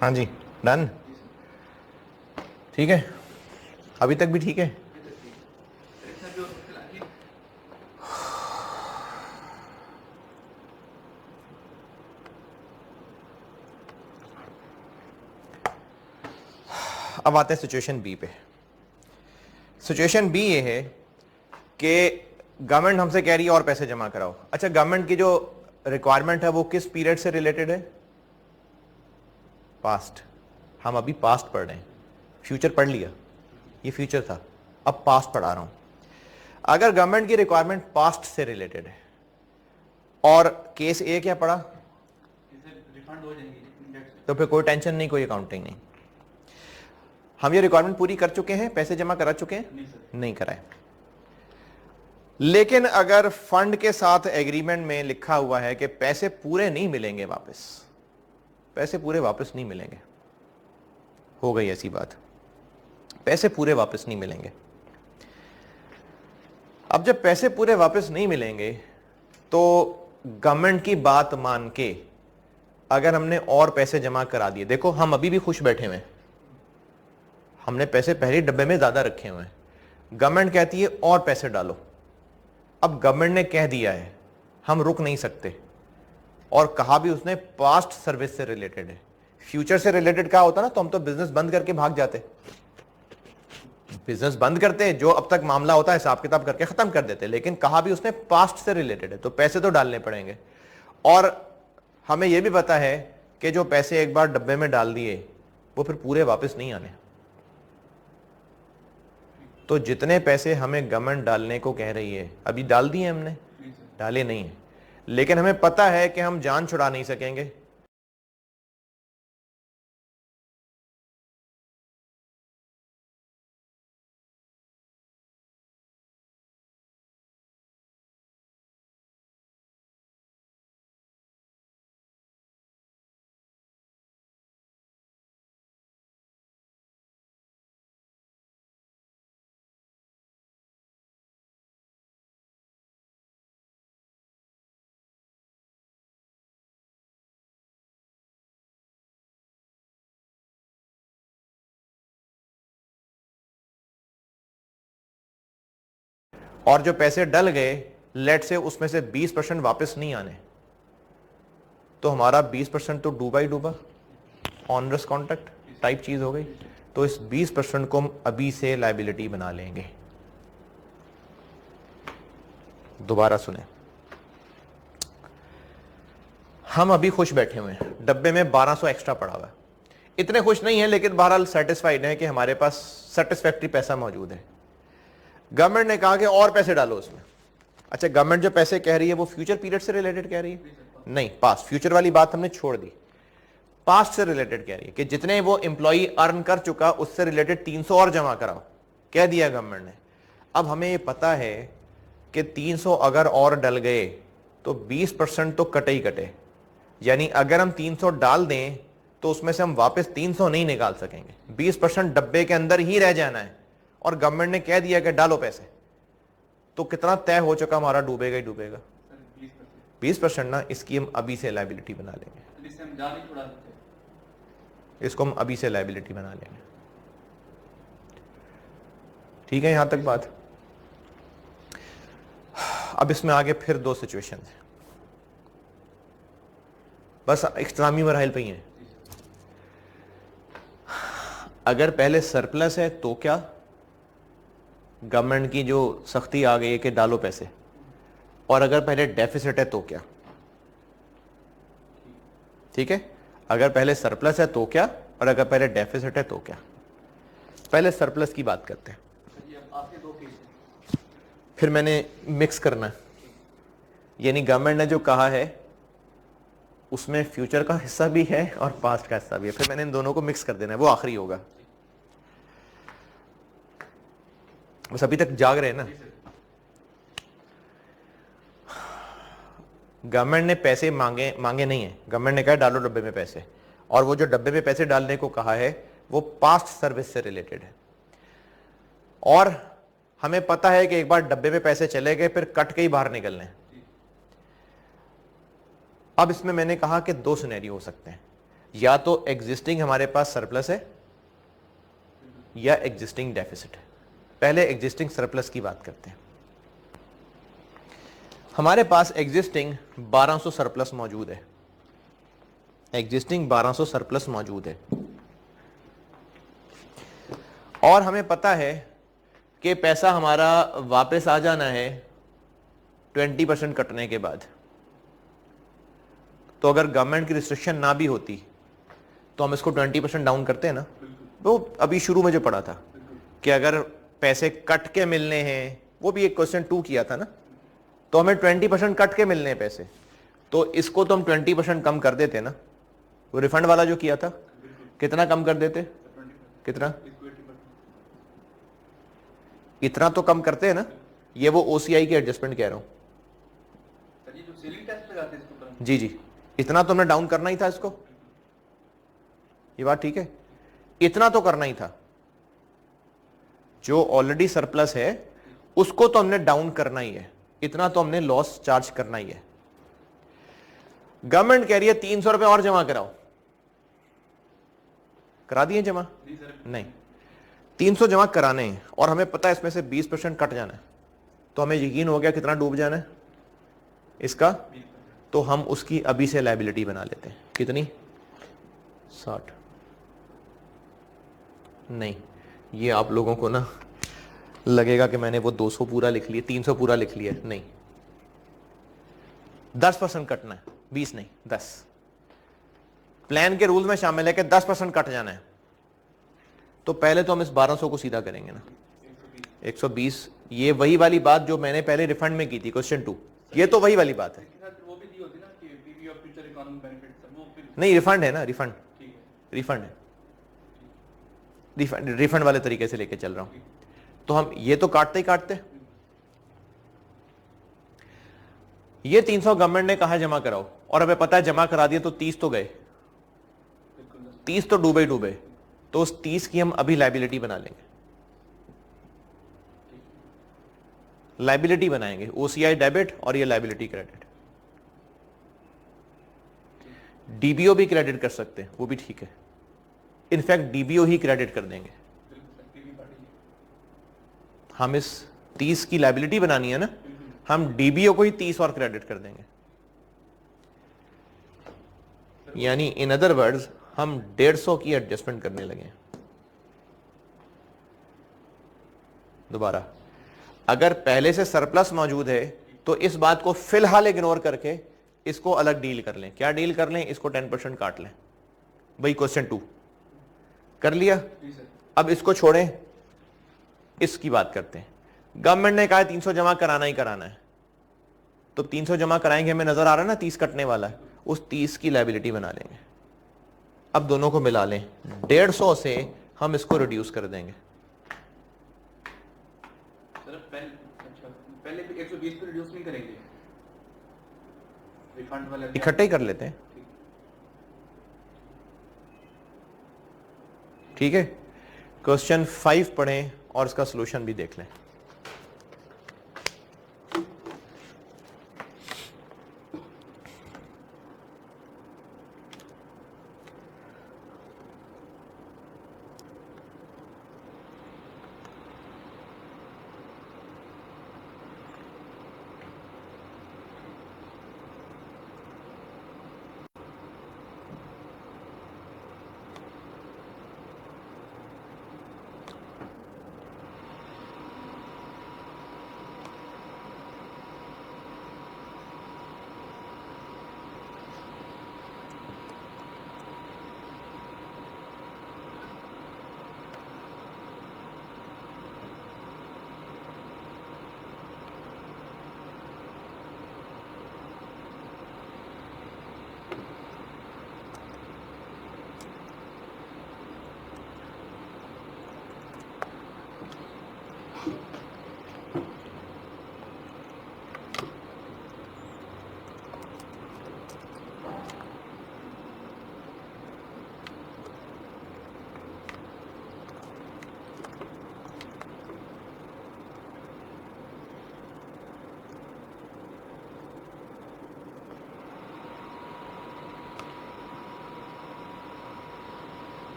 हाँ जी, डन, ठीक है, अभी तक भी ठीक है। अब आते हैं सिचुएशन बी पे। सिचुएशन बी ये है कि गवर्नमेंट हमसे कह रही है और पैसे जमा कराओ। अच्छा, गवर्नमेंट की जो रिक्वायरमेंट है वो किस पीरियड से रिलेटेड है? पास्ट। हम अभी पास्ट पढ़ रहे हैं, फ्यूचर पढ़ लिया, ये फ्यूचर था, अब पास्ट पढ़ा रहा हूं। अगर गवर्नमेंट की रिक्वायरमेंट पास्ट से रिलेटेड है और केस ए क्या पढ़ा,
रिफंड हो जाएंगे,
तो फिर कोई टेंशन नहीं, कोई अकाउंटिंग नहीं। हम ये रिक्वायरमेंट पूरी कर चुके हैं, पैसे जमा करा चुके हैं? नहीं कराए। लेकिन अगर फंड के साथ एग्रीमेंट में लिखा हुआ है कि पैसे पूरे नहीं मिलेंगे वापस, पैसे पूरे वापस नहीं मिलेंगे, हो गई ऐसी बात, पैसे पूरे वापस नहीं मिलेंगे। अब जब पैसे पूरे वापस नहीं मिलेंगे तो गवर्नमेंट की बात मान के अगर हमने और पैसे जमा करा दिए, देखो हम अभी भी खुश बैठे हुए हैं, हमने पैसे पहले डब्बे में ज्यादा रखे हुए हैं, गवर्नमेंट कहती है और पैसे डालो। अब गवर्नमेंट ने कह दिया है, हम रुक नहीं सकते, और कहा भी उसने पास्ट सर्विस से रिलेटेड है। फ्यूचर से रिलेटेड क्या होता ना, तो हम तो बिजनेस बंद करके भाग जाते, बिजनेस बंद करते, जो अब तक मामला होता है हिसाब किताब करके खत्म कर देते, लेकिन कहा भी उसने पास्ट से रिलेटेड है, तो पैसे तो डालने पड़ेंगे। और हमें यह भी पता है कि जो पैसे एक बार डब्बे में डाल दिए वो फिर पूरे वापस नहीं आने। तो जितने पैसे हमें गवर्नमेंट डालने को कह रही है, अभी डाल दिए हमने, डाले नहीं है, लेकिन हमें पता है कि हम जान छुड़ा नहीं सकेंगे। और जो पैसे डल गए, लेट से उसमें से 20% वापस नहीं आने, तो हमारा 20% तो डूबा ही डूबा, ऑनरस कॉन्ट्रैक्ट टाइप चीज हो गई। तो इस 20% को हम अभी से लायबिलिटी बना लेंगे। दोबारा सुने, हम अभी खुश बैठे हुए हैं, डब्बे में 1200 एक्स्ट्रा पड़ा हुआ है, इतने खुश नहीं है लेकिन बहरहाल सेटिस्फाइड है कि हमारे पास सेटिस्फैक्टरी पैसा मौजूद है। गवर्नमेंट ने कहा कि और पैसे डालो उसमें। अच्छा, गवर्नमेंट जो पैसे कह रही है वो फ्यूचर पीरियड से रिलेटेड कह रही है? नहीं, पास्ट। फ्यूचर वाली बात हमने छोड़ दी, पास्ट से रिलेटेड कह रही है कि जितने वो एम्प्लॉई अर्न कर चुका उससे रिलेटेड 300 और जमा कराओ, कह दिया गवर्नमेंट ने। अब हमें ये पता है कि 300 अगर और डल गए तो 20% तो कटे ही कटे, यानी अगर हम 300 डाल दें तो उसमें से हम वापस 300 नहीं निकाल सकेंगे, 20% डब्बे के अंदर ही रह जाना है। और गवर्नमेंट ने कह दिया कि डालो पैसे, तो कितना तय हो चुका हमारा, डूबेगा ही डूबेगा। 20% ना, इसकी हम अभी से लायबिलिटी बना लेंगे, इसको हम अभी से लायबिलिटी बना लेंगे। ठीक है, यहां तक बात। अब इसमें आगे फिर दो सिचुएशन है, बस इख्तितामी मराहिल पे ही हैं। अगर पहले सरप्लस है तो क्या, गवर्नमेंट की जो सख्ती आ गई है कि डालो पैसे, और अगर पहले डेफिसिट है तो क्या? ठीक है, अगर पहले सरप्लस है तो क्या, और अगर पहले डेफिसिट है तो क्या? पहले सरप्लस की बात करते हैं, फिर मैंने मिक्स करना है, यानी गवर्नमेंट ने जो कहा है उसमें फ्यूचर का हिस्सा भी है और पास्ट का हिस्सा भी है, फिर मैंने इन दोनों को मिक्स कर देना है, वो आखिरी होगा। बस अभी तक जाग रहे हैं ना? गवर्नमेंट ने पैसे मांगे नहीं है, गवर्नमेंट ने कहा डालो डब्बे में पैसे, और वो जो डब्बे में पैसे डालने को कहा है वो पास्ट सर्विस से रिलेटेड है। और हमें पता है कि एक बार डब्बे में पैसे चले गए फिर कट के ही बाहर निकलने। अब इसमें मैंने कहा कि दो सिनेरियो हो सकते हैं, या तो एग्जिस्टिंग हमारे पास सरप्लस है या एग्जिस्टिंग डेफिसिट है। पहले एग्जिस्टिंग सरप्लस की बात करते हैं। हमारे पास एग्जिस्टिंग 1200 सरप्लस मौजूद है, एग्जिस्टिंग 1200 सरप्लस मौजूद है, और हमें पता है कि पैसा हमारा वापस आ जाना है 20% कटने के बाद। तो अगर गवर्नमेंट की रिस्ट्रिक्शन ना भी होती तो हम इसको 20% डाउन करते हैं ना। वो अभी शुरू में जो पढ़ा था कि अगर पैसे कट के मिलने हैं, वो भी एक क्वेश्चन 2 किया था ना, तो हमें 20% कट के मिलने हैं पैसे, तो इसको तो हम 20% कम कर देते ना। वो रिफंड वाला जो किया था कितना कम कर देते, कितना, इतना तो कम करते हैं ना। ये वो OCI की एडजस्टमेंट कह रहा हूं जी जी, इतना तो हमने डाउन करना ही था इसको, ये बात ठीक है, इतना तो करना ही था। जो ऑलरेडी सरप्लस है उसको तो हमने डाउन करना ही है, इतना तो हमने लॉस चार्ज करना ही है। गवर्नमेंट कह रही है 300 रुपए और जमा कराओ, करा दिए जमा? नहीं, 300 जमा कराने हैं और हमें पता है इसमें से 20% कट जाना है, तो हमें यकीन हो गया कितना डूब जाना है इसका, तो हम उसकी अभी से लायबिलिटी बना लेते हैं। कितनी? 60। नहीं, ये आप लोगों को ना लगेगा कि मैंने वो 200 पूरा लिख लिया, 300 पूरा लिख लिया। नहीं, 10% कटना है, 20 नहीं 10। प्लान के रूल में शामिल है कि 10% कट जाना है। तो पहले तो हम इस 1200 को सीधा करेंगे ना, 120। ये वही वाली बात जो मैंने पहले रिफंड में की थी, क्वेश्चन 2, ये तो वही वाली बात है।
वो भी दी होती ना कि PV of future economic benefit, वो फिर
नहीं, रिफंड है ना, रिफंड,
ठीक है,
रिफंड है, रिफंड वाले तरीके से लेके चल रहा हूं। तो हम ये तो काटते ही काटते, ये 300 गवर्नमेंट ने कहा जमा कराओ, और हमें पता है जमा करा दिया तो 30 तो गए, 30 तो डूबे डूबे, तो उस 30 की हम अभी लायबिलिटी बना लेंगे। लायबिलिटी बनाएंगे, ओसीआई डेबिट और ये लायबिलिटी क्रेडिट। डीबीओ भी क्रेडिट कर सकते हैं, वो भी ठीक है। इनफैक्ट डीबीओ ही क्रेडिट कर देंगे। हम इस 30 की लायबिलिटी बनानी है ना, हम डीबीओ को ही 30 और क्रेडिट कर देंगे। यानी इन अदर वर्ड्स हम 150 की एडजस्टमेंट करने लगे। दोबारा, अगर पहले से सरप्लस मौजूद है तो इस बात को फिलहाल इग्नोर करके इसको अलग डील कर लें। क्या डील कर लें? इसको 10% काट लें। भाई क्वेश्चन 2 कर लिया, अब इसको छोड़ें, इसकी बात करते हैं। गवर्नमेंट ने कहा 300 जमा कराना ही कराना है, तो 300 जमा कराएंगे, हमें नजर आ रहा है ना 30 कटने वाला है, उस 30 की लायबिलिटी बना लेंगे। अब दोनों को मिला लें, 150 से हम इसको रिड्यूस कर देंगे।
सर पहले भी 120 पे रिड्यूस नहीं करेंगे, रिफंड वाला
इकट्ठे ही कर लेते हैं, ठीक है। क्वेश्चन 5 पढ़ें और इसका सॉल्यूशन भी देख लें।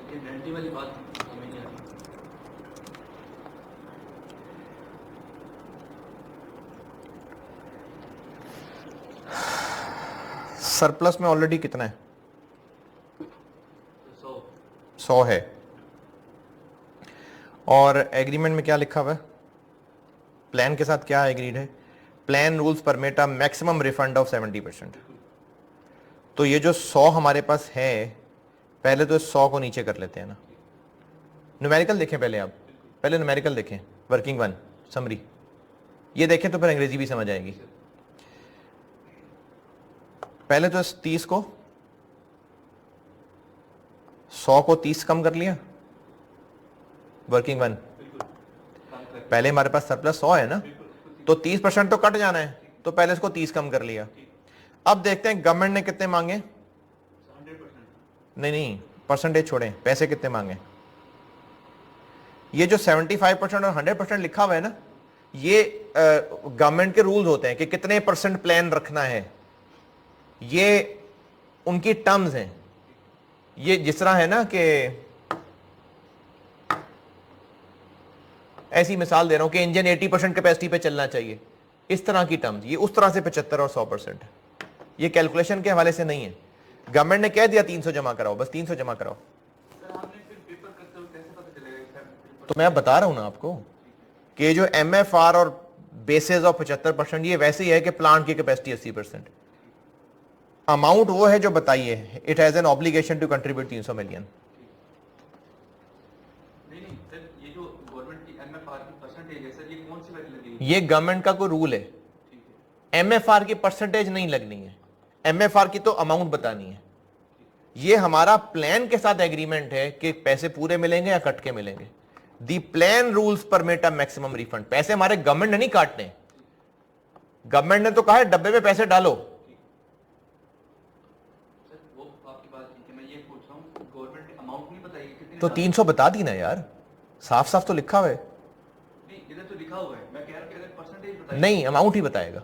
ये गारंटी वाली बात समझ नहीं आ रही।
सरप्लस में ऑलरेडी कितना है? 100 है। और एग्रीमेंट में क्या लिखा हुआ है? प्लान के साथ क्या एग्रीड है? Plan rules permit a maximum refund of 70%। तो ये जो 100 हमारे पास है, पहले तो 100 को नीचे कर लेते हैं ना। न्यूमेरिकल देखें पहले, आप पहले न्यूमेरिकल देखें, वर्किंग वन समरी, ये देखें तो फिर अंग्रेजी भी समझ आएगी। पहले तो इस 30 को 100 को 30 कम कर लिया, वर्किंग वन। पहले हमारे पास सरप्लस 100 है ना, तो 30% तो कट जाना है, तो पहले इसको 30 कम कर लिया। अब देखते हैं गवर्नमेंट ने कितने मांगे। नहीं नहीं, परसेंटेज छोड़ें, पैसे कितने मांगे। ये जो 75% और 100% लिखा हुआ है ना, ये गवर्नमेंट के रूल्स होते हैं कि कितने परसेंट प्लान रखना है, ये उनकी टर्म्स हैं। ये जिस तरह है ना कि ऐसी मिसाल दे रहा हूं कि इंजन 80% कैपेसिटी पे चलना चाहिए, इस तरह की टर्म्स। ये उस तरह से 75 और 100% है, ये कैलकुलेशन के हवाले से नहीं है। गवर्नमेंट ने कह दिया 300 जमा कराओ, बस 300 जमा कराओ। तो मैं अब बता रहा हूं ना आपको कि जो MFR और बेसिस ऑफ 75%, ये वैसे ही है कि प्लांट की कैपेसिटी 80%। अमाउंट वो है जो बताइए, it has an obligation to contribute 300 million. ये गवर्नमेंट का कोई रूल है, MFR की परसेंटेज नहीं लगनी है, MFR की तो अमाउंट बतानी है। ये हमारा प्लान के साथ एग्रीमेंट है कि पैसे पूरे मिलेंगे या कट के मिलेंगे। The plan rules permit a maximum refund. पैसे हमारे गवर्नमेंट ने नहीं काटने, गवर्नमेंट ने तो कहा है डब्बे में पैसे डालो। तो 300 बता दी ना यार, साफ साफ तो लिखा हुआ है।
इधर तो लिखा हुआ है, मैं कह रहा हूं कि अगर परसेंटेज बताइए।
नहीं, अमाउंट ही बताएगा।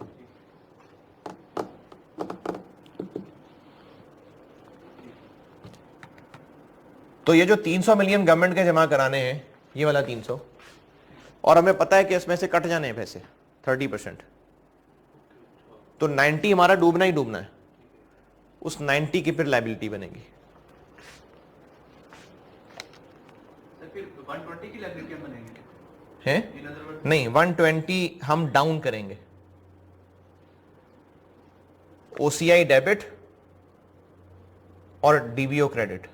तो ये जो 300 मिलियन गवर्नमेंट के जमा कराने हैं, ये वाला 300, और हमें पता है कि इसमें से कट जाने हैं पैसे 30%, तो 90 हमारा डूबना ही डूबना है। उस 90 की फिर लायबिलिटी बनेगी।
फिर 120 की लायबिलिटी बनेगी
हैं? नहीं, 120 हम डाउन करेंगे। OCI डेबिट और DBO क्रेडिट।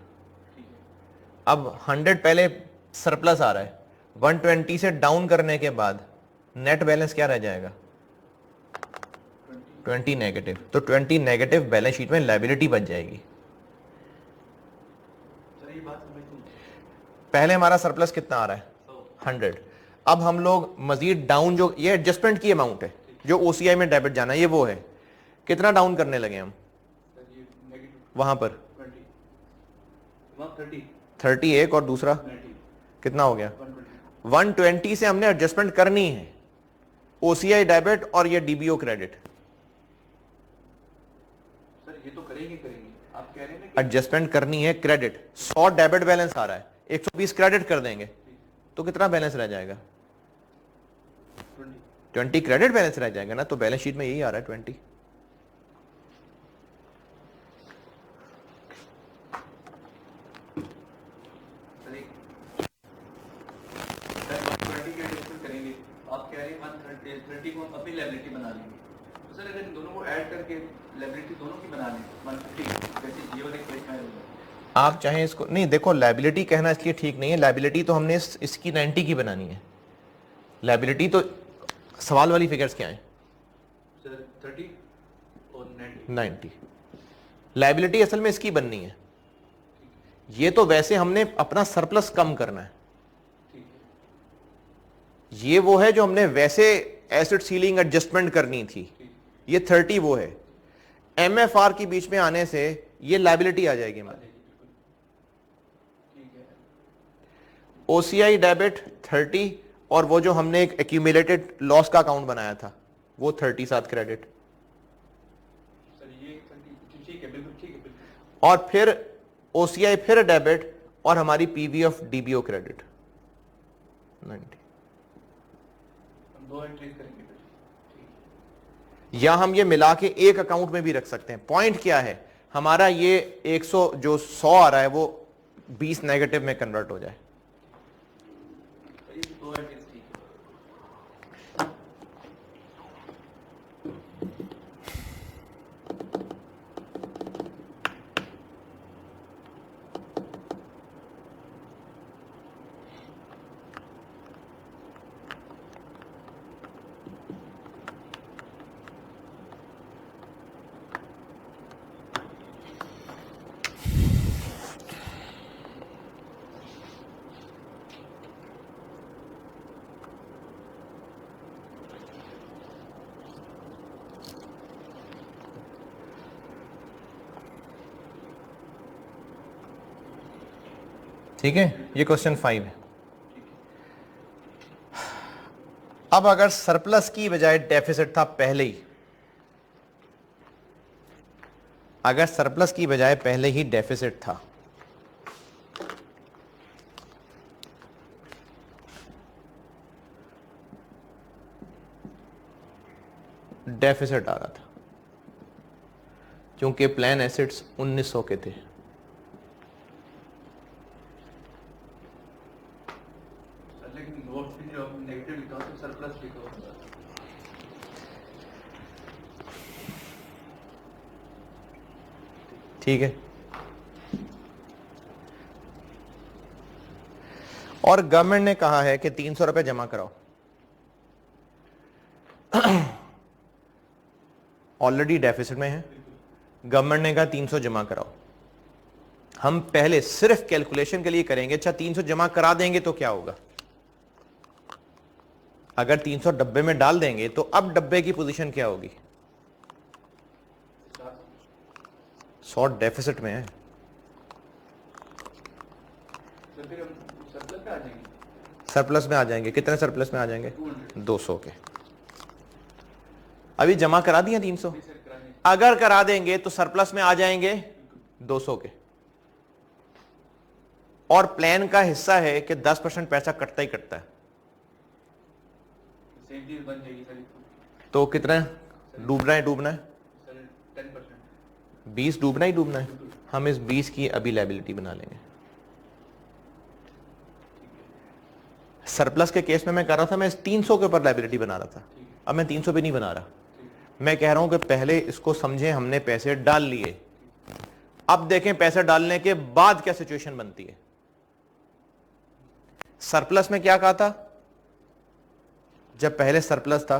अब 100 पहले सरप्लस आ रहा है, 120 से डाउन करने के बाद नेट बैलेंस क्या रह जाएगा? 20 नेगेटिव। तो 20 नेगेटिव बैलेंस शीट में लायबिलिटी बच जाएगी। पहले हमारा सरप्लस कितना आ रहा है? 100। अब हम लोग मजीद डाउन, जो ये एडजस्टमेंट की अमाउंट है जो OCI में डेबिट जाना है, ये वो है। कितना डाउन करने लगे हम वहां पर? 30 एक और दूसरा कितना हो गया? 120 से हमने एडजस्टमेंट करनी है, OCI डेबिट और ये DBO क्रेडिट।
सर ये तो करेंगे आप कह रहे हैं ना
एडजस्टमेंट करनी है। क्रेडिट 100 डेबिट बैलेंस आ रहा है, 120 क्रेडिट कर देंगे तो कितना बैलेंस रह जाएगा? 20 क्रेडिट बैलेंस रह जाएगा ना, तो बैलेंस शीट में यही आ रहा है 20।
आप कह रहे हैं 130 को अपनी लायबिलिटी बना लेंगे, तो सर अगर इन दोनों को ऐड करके लायबिलिटी दोनों की बना लें 150, जैसे ये वाले केस में
आप चाहें इसको नहीं, देखो लायबिलिटी कहना इसलिए ठीक नहीं है। लायबिलिटी तो हमने इसकी 90 की बनानी है। लायबिलिटी तो सवाल वाली फिगर्स क्या है?
सर 30 और
90। लायबिलिटी असल में इसकी बननी है। ये तो वैसे हमने अपना सरप्लस कम करना है, ये वो है जो हमने वैसे एसेट सीलिंग एडजस्टमेंट करनी थी। ये 30 वो है। MFR की बीच में आने से ये लायबिलिटी आ जाएगी हमारी। OCI डेबिट 30 और वो जो हमने एक एक्यूमुलेटेड लॉस का अकाउंट बनाया था वो 30 साथ क्रेडिट। और फिर OCI फिर डेबिट और हमारी PV ऑफ DBO क्रेडिट 90।
दो एंट्रीज करेंगे
या हम ये मिला के एक अकाउंट में भी रख सकते हैं। पॉइंट क्या है हमारा, ये 100 जो 100 आ रहा है वो 20 नेगेटिव में कन्वर्ट हो जाए।
दो एंट्रीज ठीक है।
ठीक है, ये क्वेश्चन 5 है। अब अगर सरप्लस की बजाय डेफिसिट था पहले ही, अगर सरप्लस की बजाय पहले ही डेफिसिट था, डेफिसिट आ रहा था क्योंकि प्लान एसेट्स 1900 के थे,
लेकिन नोट में जो नेगेटिव लिखा हो तो सरप्लस लिखा होगा।
ठीक है। और गवर्नमेंट ने कहा है कि 300 रुपए जमा कराओ, ऑलरेडी डेफिसिट में है, गवर्नमेंट ने कहा 300 जमा कराओ। हम पहले सिर्फ कैलकुलेशन के लिए करेंगे, अच्छा 300 जमा करा देंगे तो क्या होगा। अगर 300 डब्बे में डाल देंगे तो अब डब्बे की पोजीशन क्या होगी, 100 डेफिसिट में है,
तो फिर हम सरप्लस पे आ जाएंगे।
सरप्लस में आ जाएंगे। कितने सरप्लस में आ जाएंगे,
200।
200 के। अभी जमा करा दिया 300,
सर कराने
अगर करा देंगे तो सरप्लस में आ जाएंगे 200 के। और प्लान का हिस्सा है कि 10% पैसा कटता ही कटता है,
सेम चीज बन जाएगी सर।
तो कितना डूबना है, डूबना है
सर 10%।
20 डूबना ही डूबना है। हम इस 20 की अभी लायबिलिटी बना लेंगे। सरप्लस के केस में मैं कर रहा था, मैं इस 300 के ऊपर लायबिलिटी बना रहा था, अब मैं 300 पे नहीं बना रहा। मैं कह रहा हूं कि पहले इसको समझें, हमने पैसे डाल लिए, अब देखें पैसे डालने के बाद क्या सिचुएशन बनती है। सरप्लस में क्या कहा था, जब पहले सरप्लस था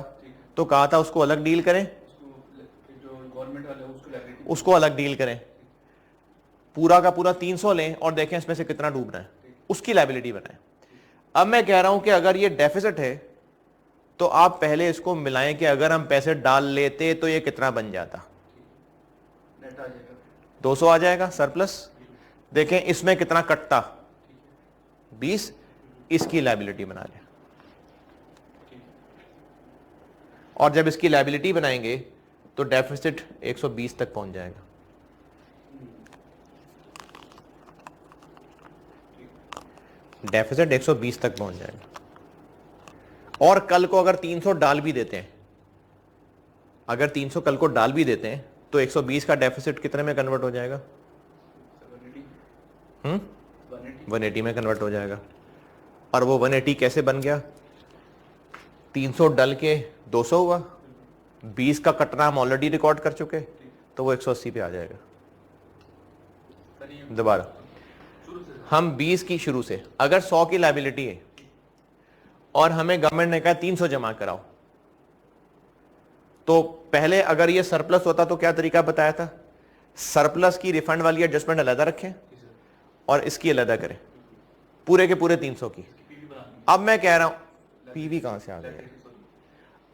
तो कहा था उसको अलग डील करें,
जो गवर्नमेंट वाले उसको लायबिलिटी
उसको अलग डील करें, पूरा का पूरा 300 लें और देखें इसमें से कितना डूबना है, उसकी लायबिलिटी बनाएं। अब मैं कह रहा हूं कि अगर ये डेफिसिट है तो आप पहले इसको मिलाएं कि अगर हम पैसे डाल लेते तो ये कितना बन जाता,
नेट आ जाएगा
200 आ जाएगा सरप्लस। देखें इसमें कितना कटता, 20, इसकी लायबिलिटी बना लें। और जब इसकी लायबिलिटी बनाएंगे तो डेफिसिट 120 तक पहुंच जाएगा। डेफिसिट 120 तक पहुंच जाएगा। और कल को अगर 300 डाल भी देते हैं, अगर 300 कल को डाल भी देते हैं तो 120 का डेफिसिट कितने में कन्वर्ट हो जाएगा, 180 में कन्वर्ट हो जाएगा। और वो 180 कैसे बन गया, 300 डल के 200 हुआ, 20 का कटना हम ऑलरेडी रिकॉर्ड कर चुके, तो वो 180 पे आ जाएगा। दोबारा हम 20 की शुरू से, अगर 100 की लायबिलिटी है और हमें गवर्नमेंट ने कहा 300 जमा कराओ, तो पहले अगर ये सरप्लस होता तो क्या तरीका बताया था, सरप्लस की रिफंड वाली एडजस्टमेंट अलग रखें और इसकी अलग करें, पूरे के पूरे 300 की। अब मैं कह रहा हूं पीवी कहां से आ गया,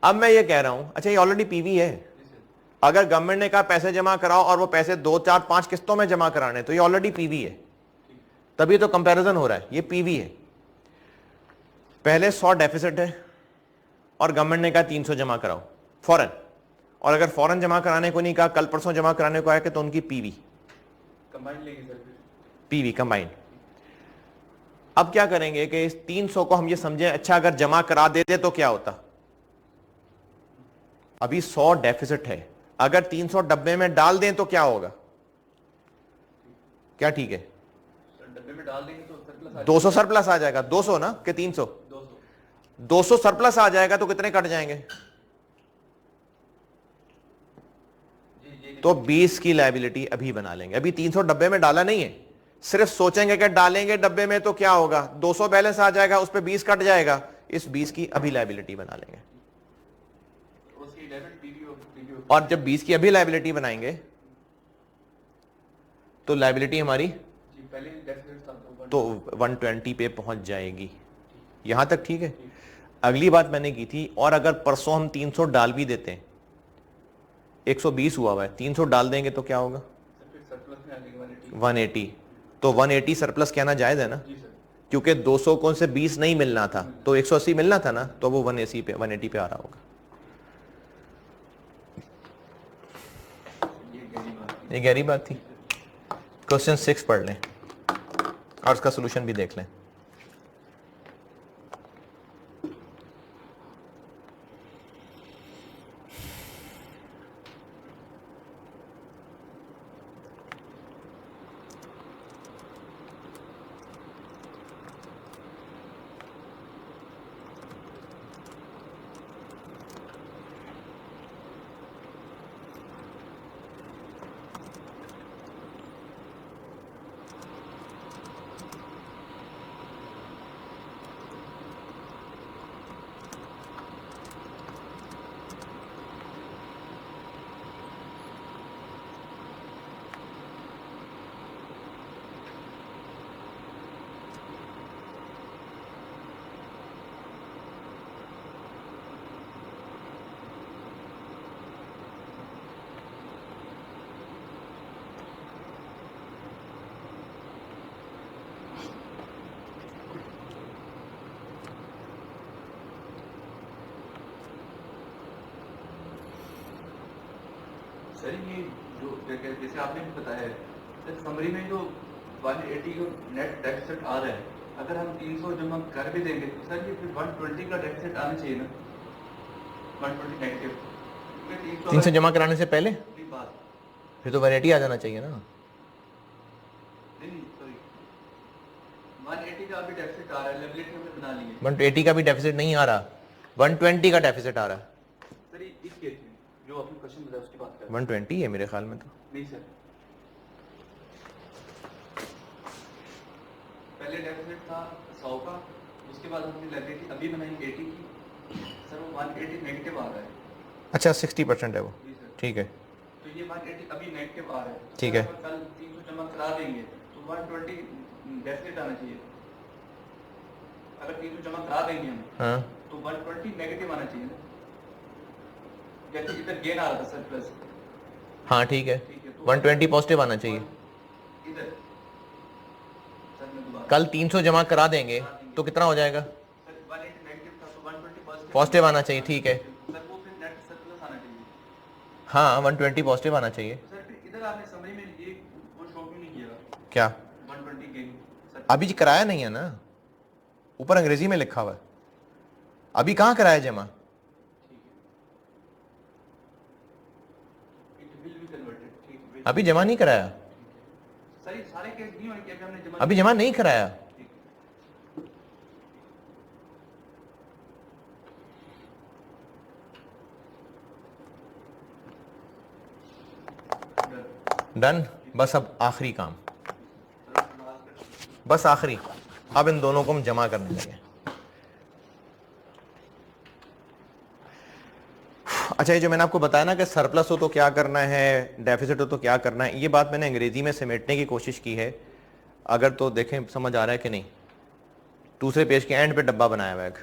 अब मैं ये कह रहा हूं अच्छा ये ऑलरेडी पीवी है, अगर गवर्नमेंट ने कहा पैसे जमा कराओ और वो पैसे 2, 4, 5 किस्तों में जमा कराने, तो ये ऑलरेडी पीवी है, तभी तो कंपैरिजन हो रहा है, ये पीवी है। पहले 100 डेफिसिट है और गवर्नमेंट ने कहा 300 जमा कराओ फौरन, और अगर फौरन जमा कराने को नहीं कहा, कल परसों जमा कराने को आया कि तो उनकी पीवी
कंबाइन लेंगे सर,
पीवी कंबाइंड। अब क्या करेंगे कि इस 300 को हम ये समझें, अच्छा अगर जमा करा देते तो क्या होता, अभी 100 डेफिसिट है, अगर 300 डब्बे में डाल दें तो क्या होगा, क्या ठीक है,
डब्बे में डाल देंगे तो सरप्लस
200 सरप्लस आ जाएगा, 200 ना कि 300, 200 सरप्लस आ जाएगा तो कितने कट जाएंगे, तो 20 की लायबिलिटी अभी बना लेंगे। अभी 300 डब्बे में डाला नहीं है, सिर्फ सोचेंगे कि डालेंगे डब्बे में तो क्या होगा, 200 बैलेंस आ जाएगा, उस पर 20 कट जाएगा, इस 20 की अभी लायबिलिटी बना लेंगे। और जब 20 की अभी लायबिलिटी बनाएंगे तो लायबिलिटी हमारी तो 120 पे पहुंच जाएगी। यहां तक ठीक है। अगली बात मैंने की थी, और अगर परसों हम 300 डाल भी देते हैं, 120 हुआ है, 300 डाल देंगे तो क्या होगा 180, तो 180 सरप्लस कहना जायज है ना,
जी सर।
क्योंकि 200 कौन से 20 नहीं मिलना था, तो 180 मिलना था ना, तो वो 180 पे 180 पे आ रहा होगा। ये गहरी बात थी। क्वेश्चन 6 पढ़ लें और उसका सोल्यूशन भी देख लें।
सर ये जो जैसे आपने भी बताया है सर, समरी में जो 180 जो नेट डेफिसिट आ रहा है, अगर हम 300 जमा कर भी देंगे तो सर ये फिर 120 का डेफिसिट आना चाहिए ना, 120 नेगेटिव।
300 जमा कराने से पहले
बात
फिर तो 180 आ जाना चाहिए ना।
नहीं सॉरी, 180 का अभी डेफिसिट आ रहा है, लेवलिटी हमने बना ली है।
180 का भी डेफिसिट नहीं आ रहा, 120 का डेफिसिट आ रहा है।
सर इस केस में जो आपने क्वेश्चन बताया उसकी बात कर
120 है मेरे ख्याल में तो।
नहीं सर, पहले डेफिसिट था 100 का, उसके बाद हमने लेवलिटी अभी बनाई 80 की, सर वो 180 नेगेटिव आ रहा है।
अच्छा 60% है वो,
जी सर।
ठीक है।
तो ये 180 अभी नेगेटिव आ रहा है, तो
ठीक
सर
है।
अगर कल 300 जमा करा देंगे तो 120 डेफिसिट आना चाहिए। अगर 300 जमा करा देंगे हम
हाँ
तो 120 नेगेटिव आना चाहिए ना, जैसे इधर गेन आ रहा था सर प्लस।
हाँ ठीक है,
ठीक है, तो
120 पॉजिटिव आना चाहिए।
इधर सर मैं दोबारा
कल 300 जमा करा देंगे तो कितना हो जाएगा,
सर 180 नेगेटिव था तो 120
पॉजिटिव आना चाहिए, ठीक है।
सर वो फिर नेट सरप्लस आना चाहिए।
हाँ 120 पॉजिटिव आना चाहिए।
तो सर फिर इधर आपने समरी में ये वो शो क्यों नहीं किया
क्या
120 गेन सर?
अभी कराया नहीं है ना, ऊपर अंग्रेजी में लिखा हुआ है, अभी कहाँ कराया जमा।
इट विल बी कन्वर्टेड, ठीक है।
अभी जमा नहीं कराया,
सर ये सारे केस नहीं हुए कि अभी हमने जमा
अभी जमा नहीं कराया।
ठीक है।
डन, बस अब आखिरी काम, बस आखिरी, अब इन दोनों को हम जमा करने लगे। अच्छा ये जो मैंने आपको बताया ना कि सरप्लस हो तो क्या करना है, डेफिसिट हो तो क्या करना है, ये बात मैंने अंग्रेजी में समेटने की कोशिश की है। अगर तो देखें समझ आ रहा है कि नहीं, दूसरे पेज के एंड पे डब्बा बनाया हुआ है एक।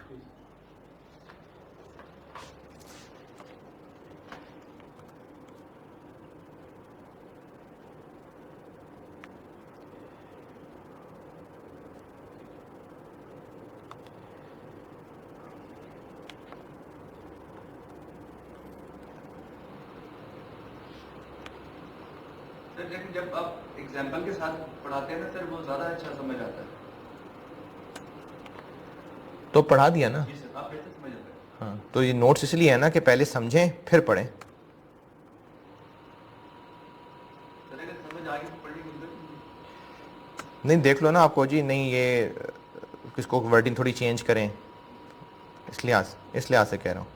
सर लेकिन जब आप एग्जाम्पल के साथ पढ़ाते हैं ना सर, वो ज्यादा अच्छा समझ आता है।
तो पढ़ा दिया ना।
जी सर, आप बेहतर समझ आते हैं।
हाँ तो ये नोट्स इसलिए है ना कि पहले समझें फिर पढ़ें।
सर अगर समझ आ गई तो पढ़ने की जरूरत नहीं।
नहीं देख लो ना आपको जी, नहीं ये किसको वर्डिंग थोड़ी चेंज करें, इस लिहाज से कह रहा हूँ।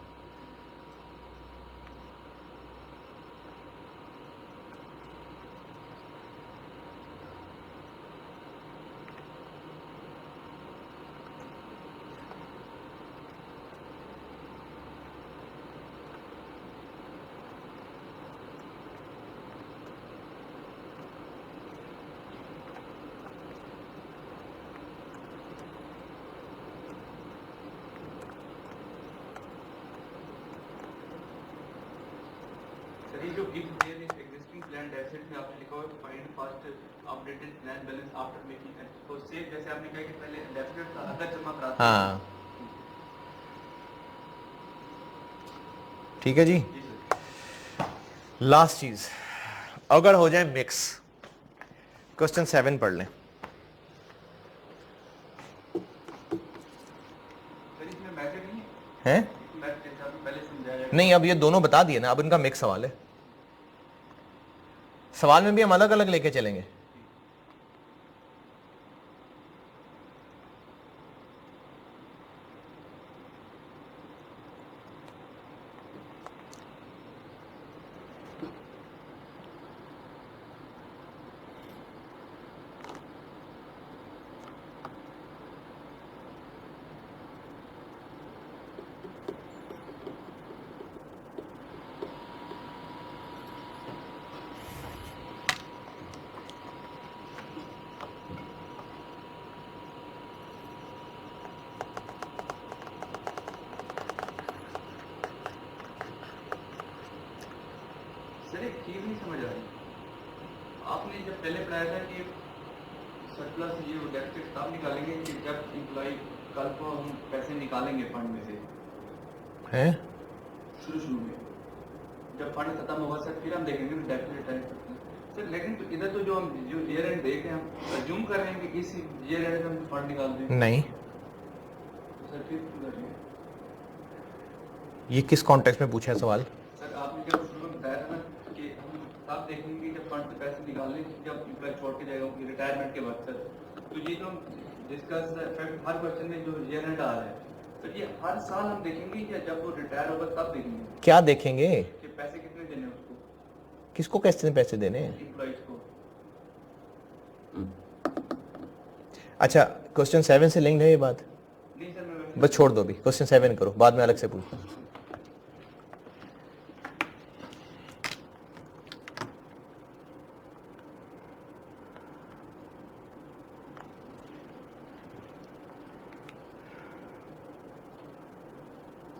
सर ये जो give their is existing making plan deficit में आपने लिखा हुआ है find first updated plan balance after making तो सेव जैसे आपने कहा कि पहले डेफिसिट था अगर जमा कराते हैं।
हाँ ठीक है जी।
जी सर।
लास्ट चीज, अगर हो जाए मिक्स, क्वेश्चन 7 पढ़ लें।
सर इसमें मैथड नहीं
हैं?
है मैथ जैसे आपने पहले समझाया
नहीं, अब ये दोनों बता दिए ना, अब इनका मिक्स सवाल है। सवाल में भी हम अलग अलग लेके चलेंगे।
सर एक चीज नहीं समझ आ रही आपने जब पहले पढ़ाया था कि सरप्लस ये डेफिसिट तब निकालेंगे कि जब इम्प्लॉय कल को हम पैसे निकालेंगे फंड में से
हैं?
शुरू में जब फंड खत्म होगा सर फिर हम देखेंगे डेफिसिट है सर। लेकिन तो इधर तो जो हम जो ईयर एंड देख रहे हैं हम अज्यूम कर रहे हैं कि इस ईयर एंड में हम फंड निकाल दें
नहीं,
तो सर फिर क्यों कर रहे हैं
ये किस कॉन्टेक्स्ट में पूछा है सवाल?
सर आपने जब शुरू में बताया था ना कि हम तब देखेंगे जब फंड से पैसे निकालने जब इम्प्लॉय छोड़ के जाएगा उनकी रिटायरमेंट के बाद सर। तो ये जो डिस्कस हर क्वेश्चन में जो ईयर एंड आ रहा है सर ये हर साल हम देखेंगे या जब वो रिटायर होगा तब देखेंगे
क्या देखेंगे?
कि पैसे कितने देने हैं उसको
किसको कैसे पैसे देने हैं?
इम्प्लॉयज को।
अच्छा, क्वेश्चन 7 से लिंक्ड है ये बात?
नहीं सर मैं
बस छोड़ दो, अभी क्वेश्चन 7 करो, बाद में अलग से पूछना।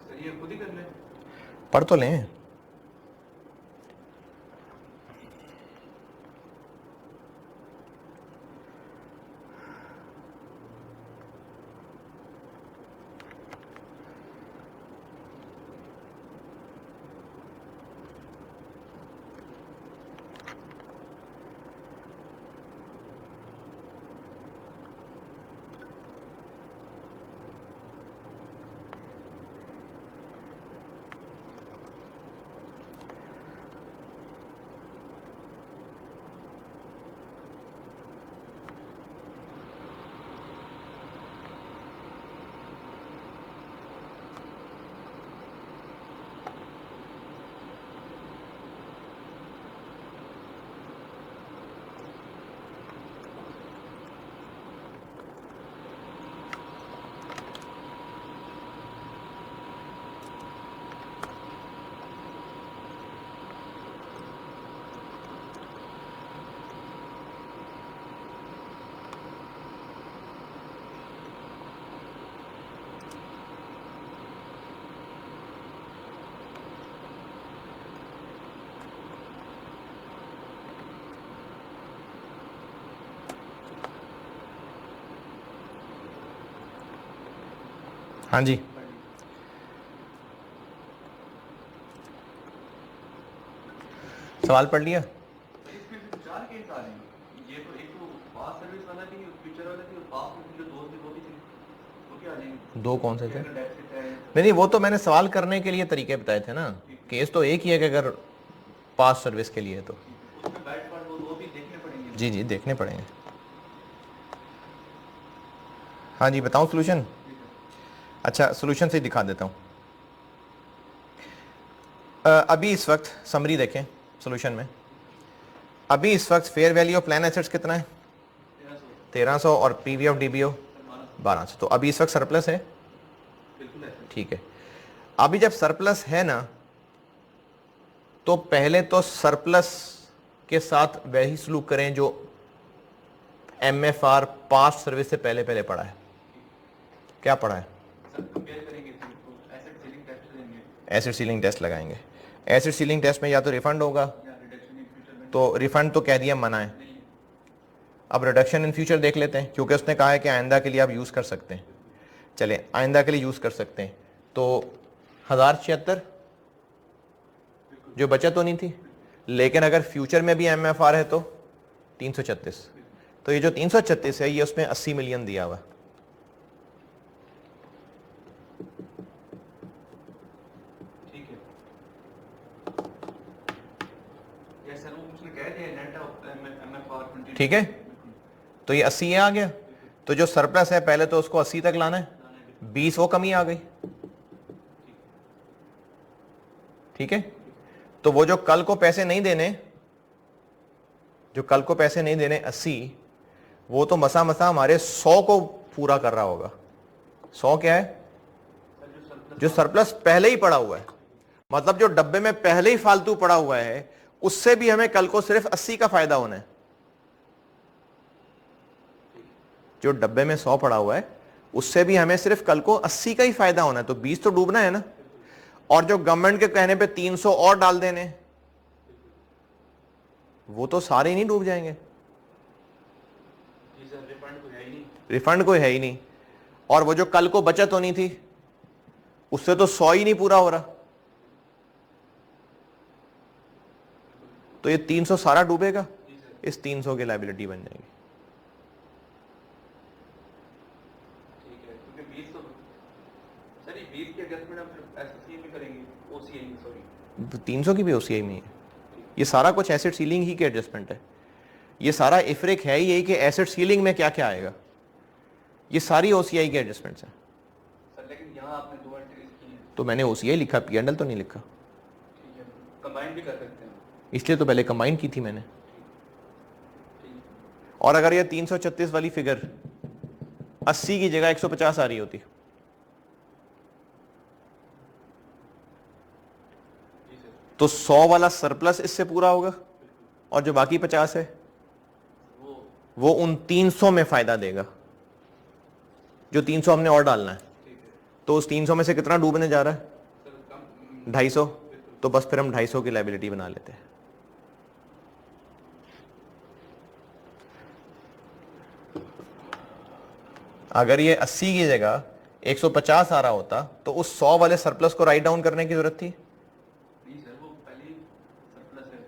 सर ये खुद ही करना है।
पढ़ तो लें। हाँ जी, सवाल पढ़ लिया?
इसमें से चार केस आ रहे हैं ये तो एक तो पास सर्विस वाला थी फ्यूचर वाला थी और पास में जो दो थे वो भी थे वो क्या आ जाएंगे
दो कौन से थे?
अगर डेफिसिट है
नहीं, वो तो मैंने सवाल करने के लिए तरीके बताए थे ना। केस तो एक ही है कि अगर पास सर्विस के लिए तो
उसमें बैड पार्ट वो भी देखने पड़ेंगे।
जी जी देखने पड़ेंगे। हाँ जी, बताऊं सोल्यूशन? अच्छा, सोल्यूशन से दिखा देता हूँ। अभी इस वक्त समरी देखें सोल्यूशन में। अभी इस वक्त fair value of plan assets कितना है? 1300 और पीवी ऑफ डीबीओ 1200। तो अभी इस वक्त सरप्लस है, ठीक है। अभी जब सरप्लस है ना, तो पहले तो सरप्लस के साथ वही सलूक करें जो एमएफआर पास्ट सर्विस से पहले पहले पढ़ा है। क्या पढ़ा है? एसिड सीलिंग टेस्ट लगाएंगे। एसिड सीलिंग टेस्ट में या तो रिफंड होगा, तो रिफंड तो कह दिया मना है। अब रिडक्शन इन फ्यूचर देख लेते हैं, क्योंकि उसने कहा है कि आइंदा के लिए आप यूज़ कर सकते हैं। चले आइंदा के लिए यूज़ कर सकते हैं, तो 1076 जो बचत होनी थी, लेकिन अगर फ्यूचर में भी MFR है तो 336। तो ये जो 336 है ये उसमें 80 मिलियन दिया हुआ।
ठीक है, ये सर वो उसने कह दिया नेट MFR 20।
ठीक है, तो ये 80 आ गया। तो जो सरप्लस है पहले तो उसको 80 तक लाना है, 20 वो कमी आ गई। ठीक है, तो वो जो कल को पैसे नहीं देने, जो कल को पैसे नहीं देने 80, वो तो मसा मसा हमारे 100 को पूरा कर रहा होगा। 100 क्या है? जो सरप्लस पहले ही पड़ा हुआ है, मतलब जो डब्बे में पहले ही फालतू पड़ा हुआ है, उससे भी हमें कल को सिर्फ 80 का फायदा होना है। जो डब्बे में 100 पड़ा हुआ है उससे भी हमें सिर्फ कल को 80 का ही फायदा होना है, तो 20 तो डूबना है ना। और जो गवर्नमेंट के कहने पे 300 और डाल देने, वो तो सारे ही नहीं डूब जाएंगे। रिफंड कोई है ही नहीं। और वो जो कल को बचत होनी थी उससे तो 100 ही नहीं पूरा हो रहा, तो ये 300 सारा डूबेगा, इस 300 की लायबिलिटी बन जाएगी।
ठीक है, क्योंकि 20 तो सर ये 20 की एडजस्टमेंट हम फिर एससीए में करेंगे, ओसीआई में, सॉरी
300 की भी ओसीआई में है। ये सारा कुछ एसेट सीलिंग ही के एडजस्टमेंट है। ये सारा इफ्रिक है यही कि एसेट सीलिंग में क्या क्या आएगा, ये सारी ओसीआई के एडजस्टमेंट्स हैं।
सर लेकिन यहाँ आपने 2 एंट्रीज की हैं,
तो मैंने ओसीआई लिखा, पीएनएल तो नहीं लिखा,
ठीक है, कंबाइन भी कर सकते हैं।
इसलिए तो पहले कंबाइन की थी मैंने।
ठीक,
और अगर ये 336 वाली फिगर 80 की जगह 150 आ रही होती,
जी सर,
तो 100 वाला सरप्लस इससे पूरा होगा, और जो बाकी 50 है वो उन 300 में फायदा देगा, जो 300 हमने और डालना है।
ठीक है
तो उस 300 में से कितना डूबने जा रहा है?
सर, कम
250। तो बस फिर हम 250 की लायबिलिटी बना लेते हैं। अगर ये 80 की जगह 150 आ रहा होता तो उस 100 वाले सरप्लस को राइट डाउन करने की जरूरत थी
नहीं सर, वो पहले ही सरप्लस है।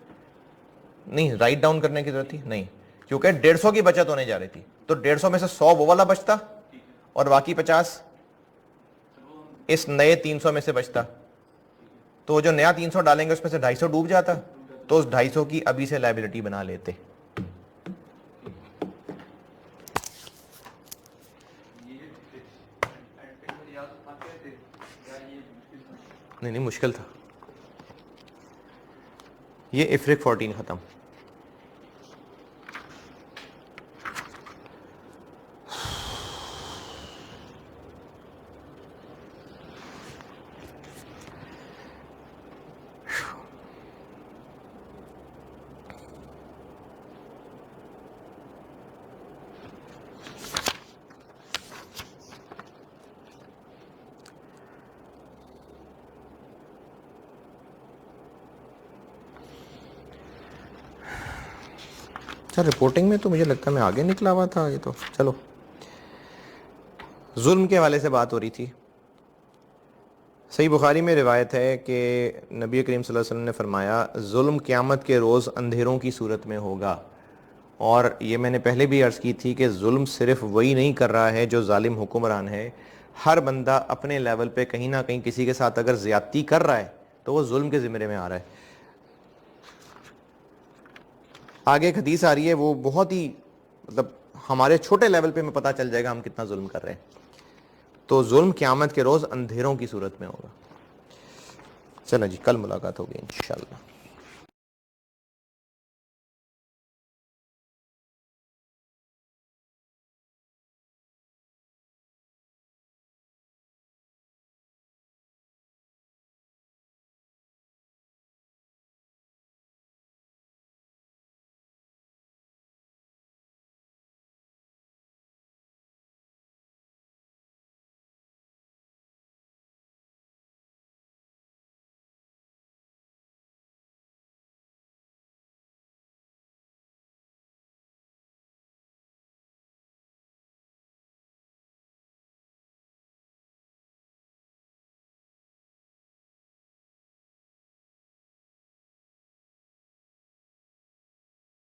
नहीं, राइट डाउन करने की जरूरत थी नहीं, क्योंकि 150 की बचत होने जा रही थी, तो 150 में से 100 वो वाला बचता
ठीक है
और बाकी 50
सर, वो हम
इस नए 300 में से बचता। तो वो जो नया 300 डालेंगे उसमें से 250 डूब जाता, तो उस 250 की अभी से लायबिलिटी बना लेते। नहीं नहीं, मुश्किल था ये। इफ्रिक 14 खत्म। रिपोर्टिंग में तो मुझे लगता है मैं आगे निकला हुआ था। ये तो चलो, जुल्म के हवाले से बात हो रही थी। सही बुखारी में रिवायत है कि नबी करीम सल्लल्लाहु अलैहि वसल्लम ने फरमाया, जुल्म क़यामत के रोज़ अंधेरों की सूरत में होगा। और ये मैंने पहले भी अर्ज़ की थी कि जुल्म सिर्फ वही नहीं कर रहा है जो जालिम हुक्मरान है, हर बंदा अपने लेवल पे कहीं ना कहीं किसी के साथ अगर ज़्यादती कर रहा है तो वो जुल्म के ज़िम्मे में आ रहा है। आगे एक हदीस आ रही है, वो बहुत ही मतलब हमारे छोटे लेवल पे में पता चल जाएगा हम कितना जुल्म कर रहे हैं। तो जुल्म क़यामत के रोज़ अंधेरों की सूरत में होगा। चलो जी, कल मुलाकात होगी इंशाअल्लाह।